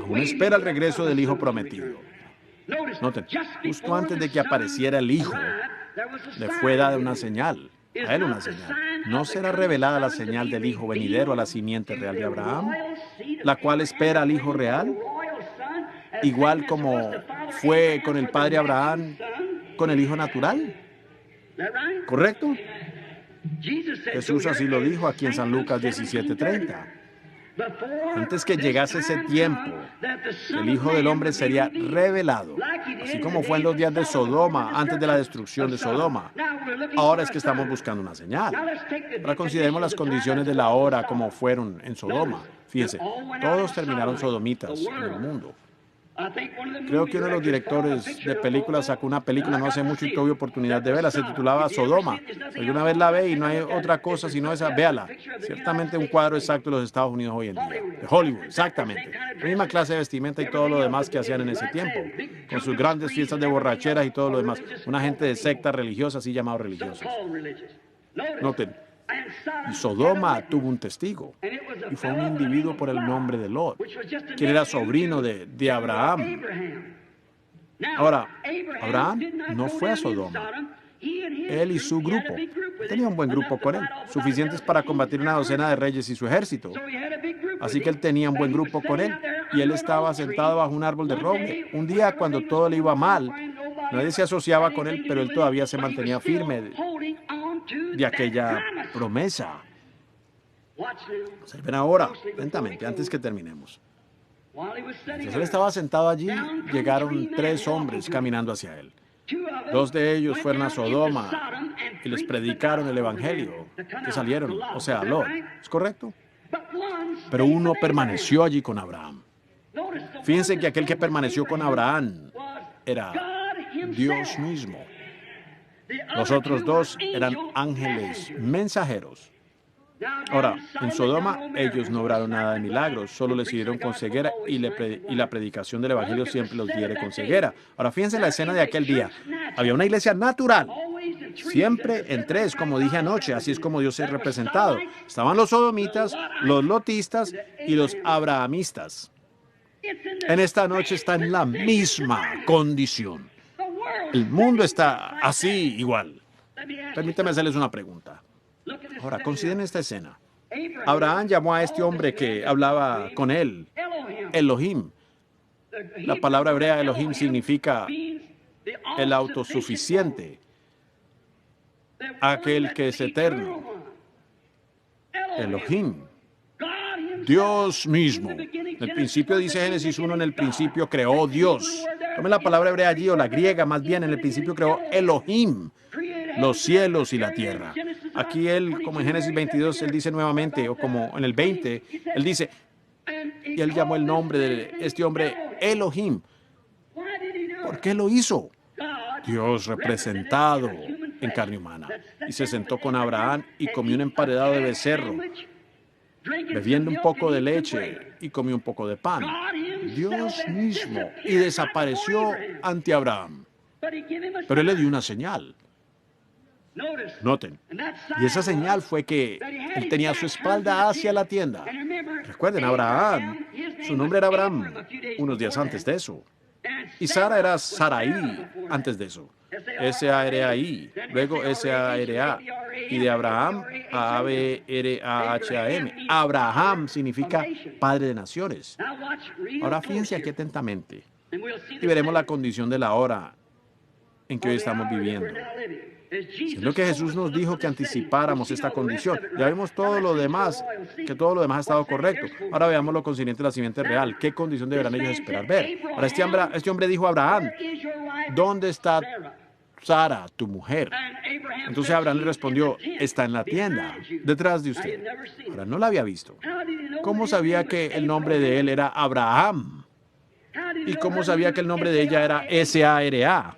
aún espera el regreso del hijo prometido. Noten, justo antes de que apareciera el hijo, le fue dada una señal. A él una señal. ¿No será revelada la señal del hijo venidero a la simiente real de Abraham, la cual espera al hijo real? Igual como fue con el padre Abraham, con el hijo natural. ¿Correcto? Jesús así lo dijo aquí en San Lucas 17:30. Antes que llegase ese tiempo, el Hijo del Hombre sería revelado, así como fue en los días de Sodoma, antes de la destrucción de Sodoma. Ahora es que estamos buscando una señal. Ahora consideremos las condiciones de la hora como fueron en Sodoma. Fíjense, todos terminaron sodomitas en el mundo. Creo que uno de los directores de películas sacó una película no hace mucho y tuve oportunidad de verla, se titulaba Sodoma. Si alguna vez la ve y no hay otra cosa sino esa, véala. Ciertamente un cuadro exacto de los Estados Unidos hoy en día, de Hollywood, exactamente. La misma clase de vestimenta y todo lo demás que hacían en ese tiempo, con sus grandes fiestas de borracheras y todo lo demás. Una gente de sectas religiosas, así llamados religiosos. Noten, y Sodoma tuvo un testigo, y fue un individuo por el nombre de Lot, quien era sobrino de Abraham. Ahora, Abraham no fue a Sodoma. Él y su grupo tenía un buen grupo con él, suficientes para combatir una docena de reyes y su ejército. Así que él tenía un buen grupo con él, y él estaba sentado bajo un árbol de roble. Un día, cuando todo le iba mal, nadie se asociaba con él, pero él todavía se mantenía firme de aquella promesa. Observen ahora, lentamente, antes que terminemos. Mientras él estaba sentado allí, llegaron 3 hombres caminando hacia él. 2 de ellos fueron a Sodoma y les predicaron el evangelio, que salieron, o sea, Lot. ¿Es correcto? Pero uno permaneció allí con Abraham. Fíjense que aquel que permaneció con Abraham era Dios mismo. Los otros 2 eran ángeles mensajeros. Ahora, en Sodoma ellos no obraron nada de milagros, solo les sirvieron con ceguera y la predicación del evangelio siempre los diere con ceguera. Ahora, fíjense la escena de aquel día. Había una iglesia natural, siempre en 3, como dije anoche, así es como Dios es representado. Estaban los sodomitas, los lotistas y los abrahamistas. En esta noche está en la misma condición. El mundo está así igual. Permítame hacerles una pregunta. Ahora, consideren esta escena. Abraham llamó a este hombre que hablaba con él, Elohim. La palabra hebrea Elohim significa el autosuficiente, aquel que es eterno. Elohim, Dios mismo. En el principio dice Génesis 1, en el principio creó Dios. Tomen la palabra hebrea allí, o la griega más bien, en el principio creó Elohim, los cielos y la tierra. Aquí él, como en Génesis 22, él dice nuevamente, o como en el 20, él dice, y él llamó el nombre de este hombre Elohim. ¿Por qué lo hizo? Dios representado en carne humana. Y se sentó con Abraham y comió un emparedado de becerro. bebiendo un poco de leche y comió un poco de pan. Dios mismo, y desapareció ante Abraham. Pero él le dio una señal. Noten, y esa señal fue que él tenía su espalda hacia la tienda. Recuerden, Abraham, su nombre era Abraham unos días antes de eso. Y Sara era Sarai antes de eso. S-A-R-A-I, luego S-A-R-A. Y de Abraham a A-B-R-A-H-A-M. Abraham significa padre de naciones. Ahora fíjense aquí atentamente y veremos la condición de la hora en que hoy estamos viviendo. Siendo que Jesús nos dijo que anticipáramos esta condición. Ya vemos todo lo demás, que todo lo demás ha estado correcto. Ahora veamos lo consiguiente de la simiente real. ¿Qué condición deberán ellos esperar ver? Ahora este hombre dijo a Abraham, ¿dónde está Sara, tu mujer? Entonces Abraham le respondió, está en la tienda, detrás de usted. Ahora no la había visto. ¿Cómo sabía que el nombre de él era Abraham? ¿Y cómo sabía que el nombre de ella era S-A-R-A?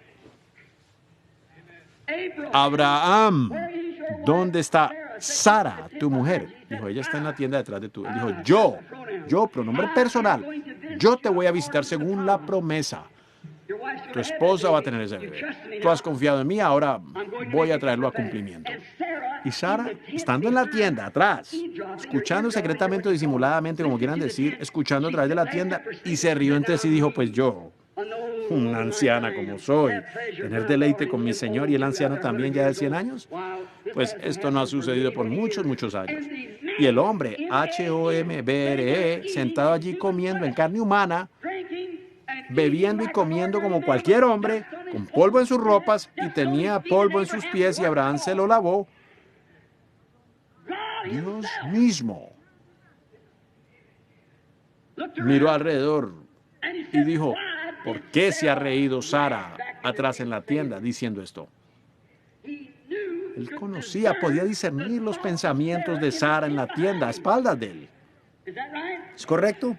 Abraham, ¿dónde está Sara, tu mujer? Dijo, ella está en la tienda detrás de tú. Él dijo, yo, pronombre personal, yo te voy a visitar según la promesa. Tu esposa va a tener ese bebé. Tú has confiado en mí, ahora voy a traerlo a cumplimiento. Y Sara, estando en la tienda atrás, escuchando secretamente o disimuladamente, como quieran decir, escuchando a través de la tienda, y se rió entre sí y dijo, pues yo, una anciana como soy, tener deleite con mi Señor y el anciano también ya de 100 años. Pues esto no ha sucedido por muchos, muchos años. Y el hombre, H-O-M-B-R-E, sentado allí comiendo en carne humana, bebiendo y comiendo como cualquier hombre, con polvo en sus ropas y tenía polvo en sus pies y Abraham se lo lavó. Dios mismo miró alrededor y dijo, ¿por qué se ha reído Sara atrás en la tienda diciendo esto? Él conocía, podía discernir los pensamientos de Sara en la tienda a espaldas de él. ¿Es correcto?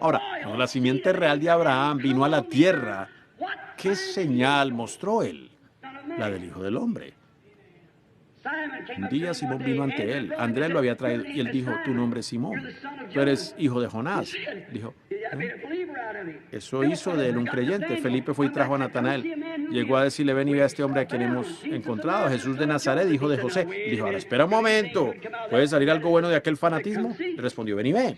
Ahora, cuando la simiente real de Abraham vino a la tierra, ¿qué señal mostró él? La del Hijo del Hombre. Un día Simón vino ante él. Andrés lo había traído y él dijo, tu nombre es Simón. Tú eres hijo de Jonás. Dijo, eso hizo de él un creyente. Felipe fue y trajo a Natanael. Llegó a decirle, ven y ve a este hombre a quien hemos encontrado, Jesús de Nazaret, hijo de José. Dijo, ahora espera un momento, ¿puede salir algo bueno de aquel fanatismo? Le respondió, ven y ve.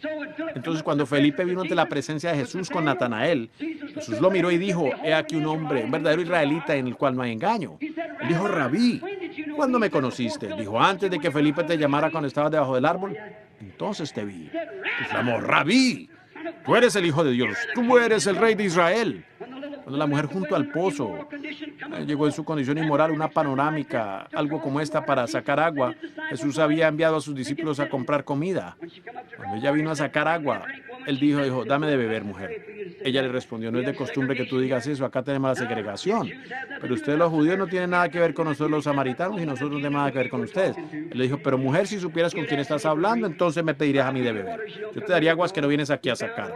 Entonces cuando Felipe vino ante la presencia de Jesús con Natanael, Jesús lo miró y dijo, he aquí un hombre, un verdadero israelita en el cual no hay engaño. Él dijo, Rabí, ¿cuándo me conociste? Dijo, antes de que Felipe te llamara cuando estabas debajo del árbol. Entonces te vi. Exclamó, Rabí, tú eres el Hijo de Dios, tú eres el Rey de Israel. Cuando la mujer junto al pozo llegó en su condición inmoral, una panorámica, algo como esta para sacar agua, Jesús había enviado a sus discípulos a comprar comida. Cuando ella vino a sacar agua, él dijo, dame de beber, mujer. Ella le respondió, no es de costumbre que tú digas eso, acá tenemos la segregación. Pero ustedes los judíos no tienen nada que ver con nosotros los samaritanos y nosotros no tenemos nada que ver con ustedes. Él le dijo, pero mujer, si supieras con quién estás hablando, entonces me pedirías a mí de beber. Yo te daría aguas que no vienes aquí a sacar.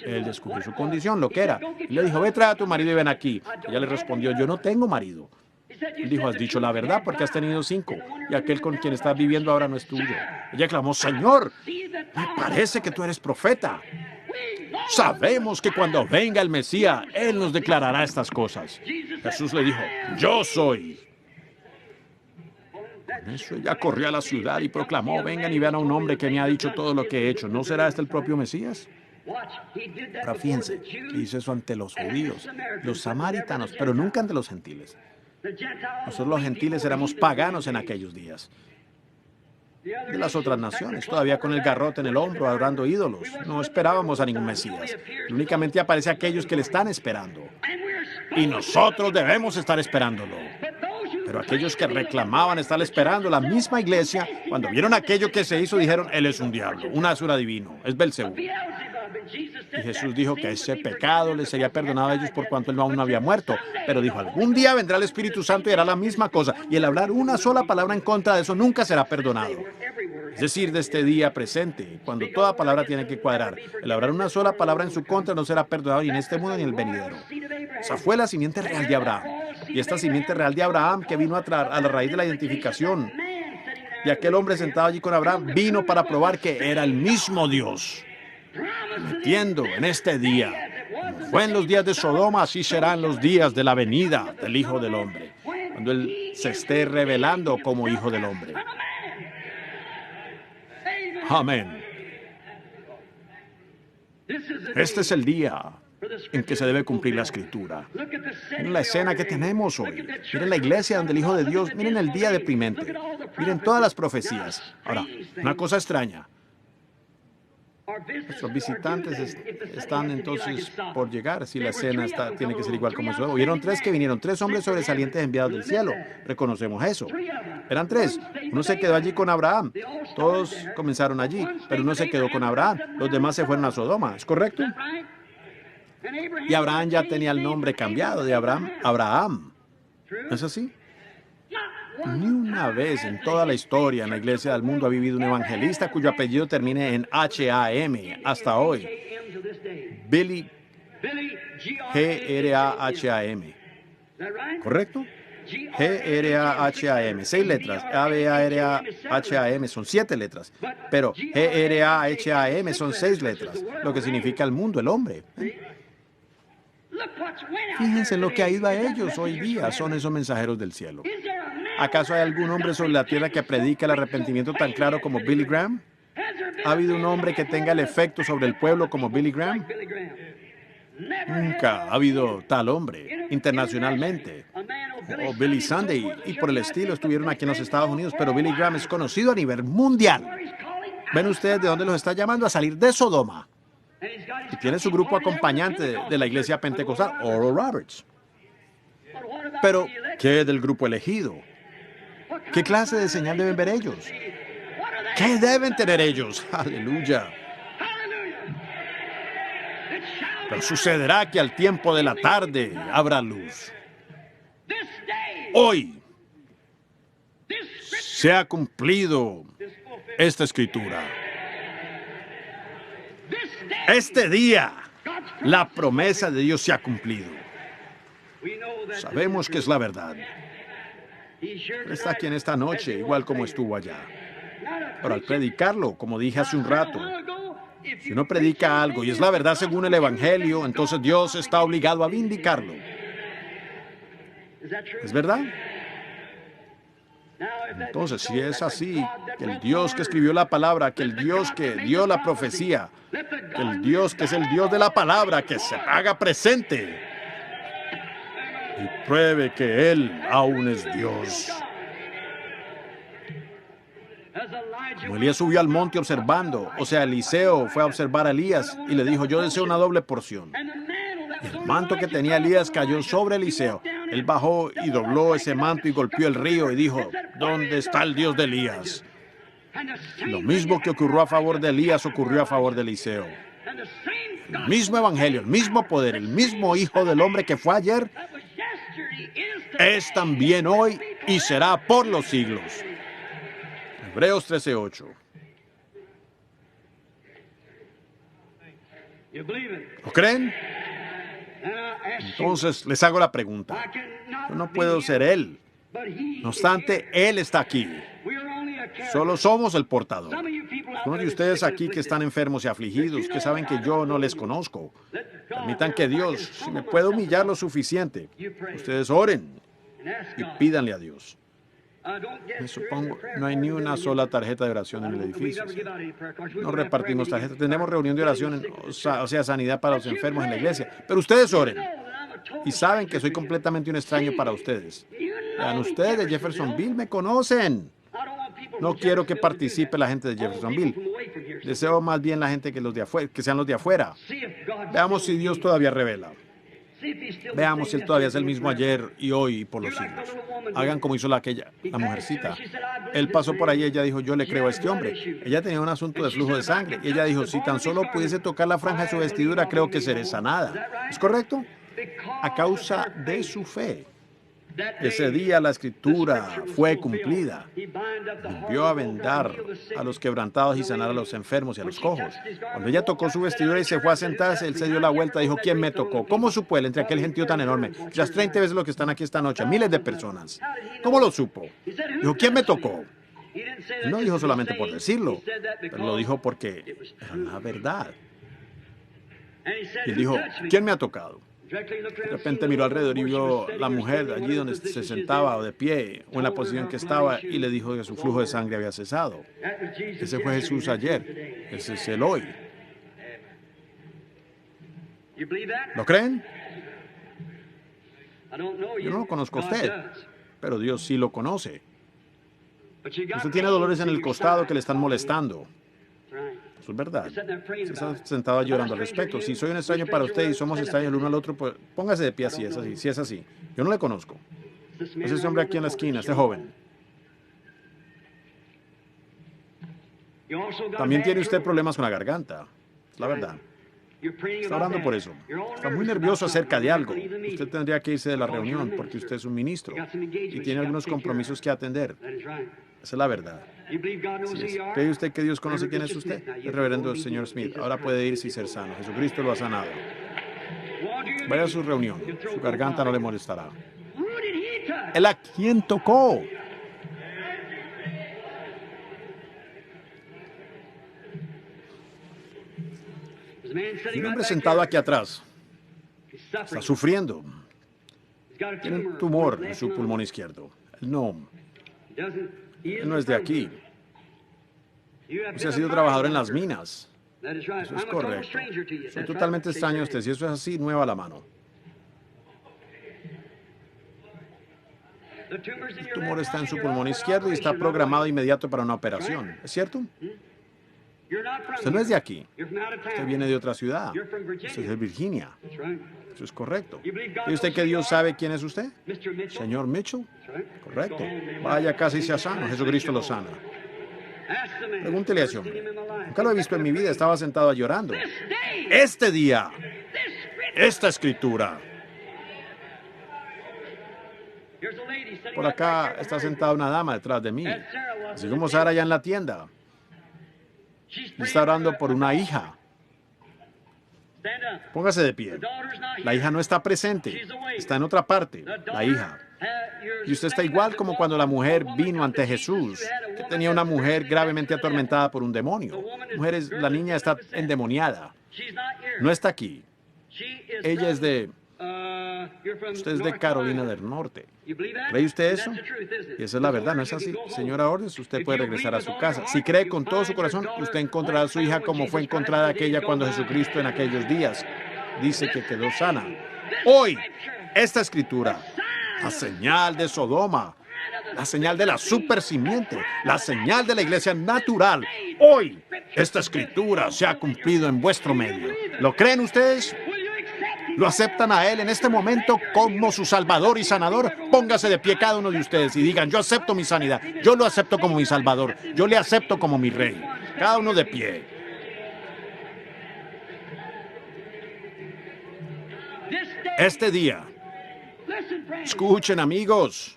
Él descubrió su condición, lo que era. Y le dijo, ve, trae a tu marido y ven aquí. Ella le respondió, yo no tengo marido. Él dijo, has dicho la verdad porque has tenido 5 y aquel con quien estás viviendo ahora no es tuyo. Ella clamó, Señor, me parece que tú eres profeta. Sabemos que cuando venga el Mesías, Él nos declarará estas cosas. Jesús le dijo, yo soy. Con eso ella corrió a la ciudad y proclamó, vengan y vean a un hombre que me ha dicho todo lo que he hecho. ¿No será este el propio Mesías? Ahora fíjense, hizo eso ante los judíos, los samaritanos, pero nunca ante los gentiles. Nosotros los gentiles éramos paganos en aquellos días. De las otras naciones, todavía con el garrote en el hombro, adorando ídolos. No esperábamos a ningún Mesías. Únicamente aparece a aquellos que le están esperando. Y nosotros debemos estar esperándolo. Pero aquellos que reclamaban estar esperando, la misma iglesia, cuando vieron aquello que se hizo, dijeron, él es un diablo, un asura divino, es Belcebú. Y Jesús dijo que ese pecado les sería perdonado a ellos por cuanto él aún no había muerto. Pero dijo, algún día vendrá el Espíritu Santo y hará la misma cosa. Y el hablar una sola palabra en contra de eso nunca será perdonado. Es decir, de este día presente, cuando toda palabra tiene que cuadrar. El hablar una sola palabra en su contra no será perdonado ni en este mundo ni en el venidero. Esa fue la simiente real de Abraham. Y esta simiente real de Abraham que vino a la raíz de la identificación de aquel hombre sentado allí con Abraham vino para probar que era el mismo Dios, prometiendo en este día, como fue en los días de Sodoma, así serán los días de la venida del Hijo del Hombre, cuando Él se esté revelando como Hijo del Hombre. Amén. Este es el día en que se debe cumplir la Escritura. Miren la escena que tenemos hoy. Miren la iglesia donde el Hijo de Dios. Miren el día deprimente. Miren todas las profecías. Ahora, una cosa extraña. Nuestros visitantes están entonces por llegar, si la escena tiene que ser igual como eso. Oyeron 3 que vinieron, 3 hombres sobresalientes enviados del cielo. Reconocemos eso. Eran 3. Uno se quedó allí con Abraham. Todos comenzaron allí, pero uno se quedó con Abraham. Los demás se fueron a Sodoma. ¿Es correcto? Y Abraham ya tenía el nombre cambiado de Abraham a Abraham. ¿No es así? Ni una vez en toda la historia en la iglesia del mundo ha vivido un evangelista cuyo apellido termine en H-A-M hasta hoy. Billy, G-R-A-H-A-M. ¿Correcto? G-R-A-H-A-M. 6 letras. A-B-A-R-A-H-A-M son 7 letras. Pero G-R-A-H-A-M son 6 letras. Lo que significa el mundo, el hombre. Fíjense en lo que ha ido a ellos hoy día. Son esos mensajeros del cielo. ¿Acaso hay algún hombre sobre la tierra que predica el arrepentimiento tan claro como Billy Graham? ¿Ha habido un hombre que tenga el efecto sobre el pueblo como Billy Graham? Nunca ha habido tal hombre internacionalmente. O Billy Sunday y por el estilo estuvieron aquí en los Estados Unidos, pero Billy Graham es conocido a nivel mundial. ¿Ven ustedes de dónde los está llamando? A salir de Sodoma. Y tiene su grupo acompañante de la iglesia pentecostal, Oral Roberts. Pero, ¿qué del grupo elegido? ¿Qué clase de señal deben ver ellos? ¿Qué deben tener ellos? Aleluya. Pero sucederá que al tiempo de la tarde habrá luz. Hoy se ha cumplido esta escritura. Este día, la promesa de Dios se ha cumplido. Sabemos que es la verdad. Está aquí en esta noche, igual como estuvo allá. Pero al predicarlo, como dije hace un rato, si uno predica algo y es la verdad según el Evangelio, entonces Dios está obligado a vindicarlo. ¿Es verdad? Entonces, si es así, que el Dios que escribió la palabra, que el Dios que dio la profecía, que el Dios que es el Dios de la palabra, que se haga presente y pruebe que Él aún es Dios. Como Elías subió al monte observando, o sea, Eliseo fue a observar a Elías y le dijo, yo deseo una doble porción. Y el manto que tenía Elías cayó sobre Eliseo. Él bajó y dobló ese manto y golpeó el río y dijo, ¿dónde está el Dios de Elías? Lo mismo que ocurrió a favor de Elías ocurrió a favor de Eliseo. El mismo evangelio, el mismo poder, el mismo Hijo del Hombre que fue ayer, es también hoy y será por los siglos. Hebreos 13:8. ¿Lo creen? Entonces les hago la pregunta. Yo no puedo ser Él. No obstante, Él está aquí. Solo somos el portador. Algunos de ustedes aquí que están enfermos y afligidos, que saben que yo no les conozco, permitan que Dios, si me puede humillar lo suficiente, ustedes oren y pídanle a Dios. Me supongo, no hay ni una sola tarjeta de oración en el edificio. No repartimos tarjetas. Tenemos reunión de oración, o sea, sanidad para los enfermos en la iglesia. Pero ustedes oren. Y saben que soy completamente un extraño para ustedes. Vean, ustedes de Jeffersonville me conocen. No quiero que participe la gente de Jeffersonville. Deseo más bien la gente que sean los de afuera. Veamos si Dios todavía revela. Veamos si Él todavía es el mismo ayer y hoy y por los siglos. Hagan como hizo la mujercita. Él pasó por ahí y ella dijo, yo le creo a este hombre. Ella tenía un asunto de flujo de sangre. Y ella dijo, si tan solo pudiese tocar la franja de su vestidura, creo que seré sanada. ¿Es correcto? A causa de su fe. Ese día la escritura fue cumplida. Envió a vendar a los quebrantados y sanar a los enfermos y a los cojos. Cuando ella tocó su vestidura y se fue a sentarse, él se dio la vuelta y dijo, ¿quién me tocó? ¿Cómo supo él entre aquel gentío tan enorme? Las 30 veces lo que están aquí esta noche, miles de personas. ¿Cómo lo supo? Dijo, ¿quién me tocó? Él no dijo solamente por decirlo, pero lo dijo porque era la verdad. Y él dijo, ¿quién me ha tocado? De repente miró alrededor y vio la mujer allí donde se sentaba o de pie o en la posición que estaba y le dijo que su flujo de sangre había cesado. Ese fue Jesús ayer. Ese es el hoy. ¿Lo creen? Yo no lo conozco a usted, pero Dios sí lo conoce. Usted tiene dolores en el costado que le están molestando. Eso es verdad. Usted está sentado llorando al respecto. Si soy un extraño para usted y somos extraños el uno al otro, pues póngase de pie así, es así, si es así. Yo no le conozco. Es ese hombre aquí en la esquina, este joven. También tiene usted problemas con la garganta. Es la verdad. Está orando por eso. Está muy nervioso acerca de algo. Usted tendría que irse de la reunión porque usted es un ministro y tiene algunos compromisos que atender. Esa es la verdad. ¿Cree usted que Dios conoce quién es usted? El reverendo señor Smith. Ahora puede irse y ser sano. Jesucristo lo ha sanado. Vaya a su reunión. Su garganta no le molestará. ¿Él a quién tocó? Hay un hombre sentado aquí atrás. Está sufriendo. Tiene un tumor en su pulmón izquierdo. Él no es de aquí. Usted ha sido trabajador en las minas. Eso es correcto. Soy totalmente extraño a usted. Si eso es así, mueva la mano. El tumor está en su pulmón izquierdo y está programado inmediato para una operación. ¿Es cierto? Usted no es de aquí. Usted viene de otra ciudad. Usted es de Virginia. Eso es correcto. ¿Y usted que Dios sabe quién es usted? Señor Mitchell. Correcto. Vaya a casa y sea sano. Jesucristo lo sana. Pregúntele a ese hombre. Nunca lo he visto en mi vida. Estaba sentado llorando. Este día. Esta escritura. Por acá está sentada una dama detrás de mí. Así como Sara allá en la tienda. Está orando por una hija. Póngase de pie. La hija no está presente. Está en otra parte. La hija. Y usted está igual como cuando la mujer vino ante Jesús, que tenía una mujer gravemente atormentada por un demonio. La niña está endemoniada. No está aquí. Ella es de... Usted es de Carolina del Norte. ¿Cree usted eso? Y esa es la verdad, ¿no es así? Señora Ordes, usted puede regresar a su casa. Si cree con todo su corazón, usted encontrará a su hija como fue encontrada aquella cuando Jesucristo en aquellos días dice que quedó sana. Hoy, esta escritura, la señal de Sodoma, la señal de la supersimiente, la señal de la iglesia natural. Hoy, esta escritura se ha cumplido en vuestro medio. ¿Lo creen ustedes? ¿Lo aceptan a Él en este momento como su Salvador y Sanador? Póngase de pie cada uno de ustedes y digan, yo acepto mi sanidad, yo lo acepto como mi Salvador, yo le acepto como mi Rey. Cada uno de pie. Este día, escuchen amigos,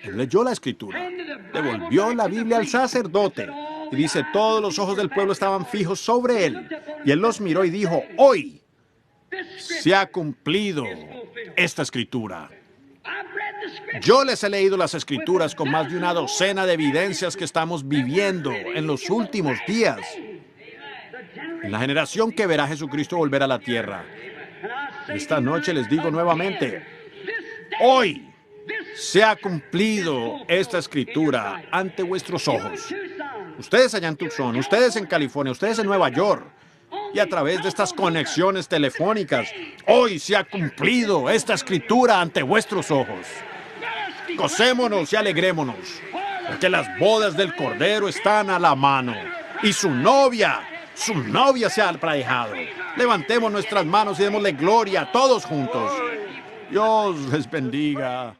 él leyó la Escritura, devolvió la Biblia al sacerdote y dice, todos los ojos del pueblo estaban fijos sobre él. Y él los miró y dijo, hoy se ha cumplido esta escritura. Yo les he leído las escrituras con más de una docena de evidencias que estamos viviendo en los últimos días. En la generación que verá a Jesucristo volver a la tierra. Esta noche les digo nuevamente, hoy se ha cumplido esta escritura ante vuestros ojos. Ustedes allá en Tucson, ustedes en California, ustedes en Nueva York. Y a través de estas conexiones telefónicas, hoy se ha cumplido esta escritura ante vuestros ojos. Gocémonos y alegrémonos, porque las bodas del Cordero están a la mano, y su novia se ha aparejado. Levantemos nuestras manos y démosle gloria a todos juntos. Dios les bendiga.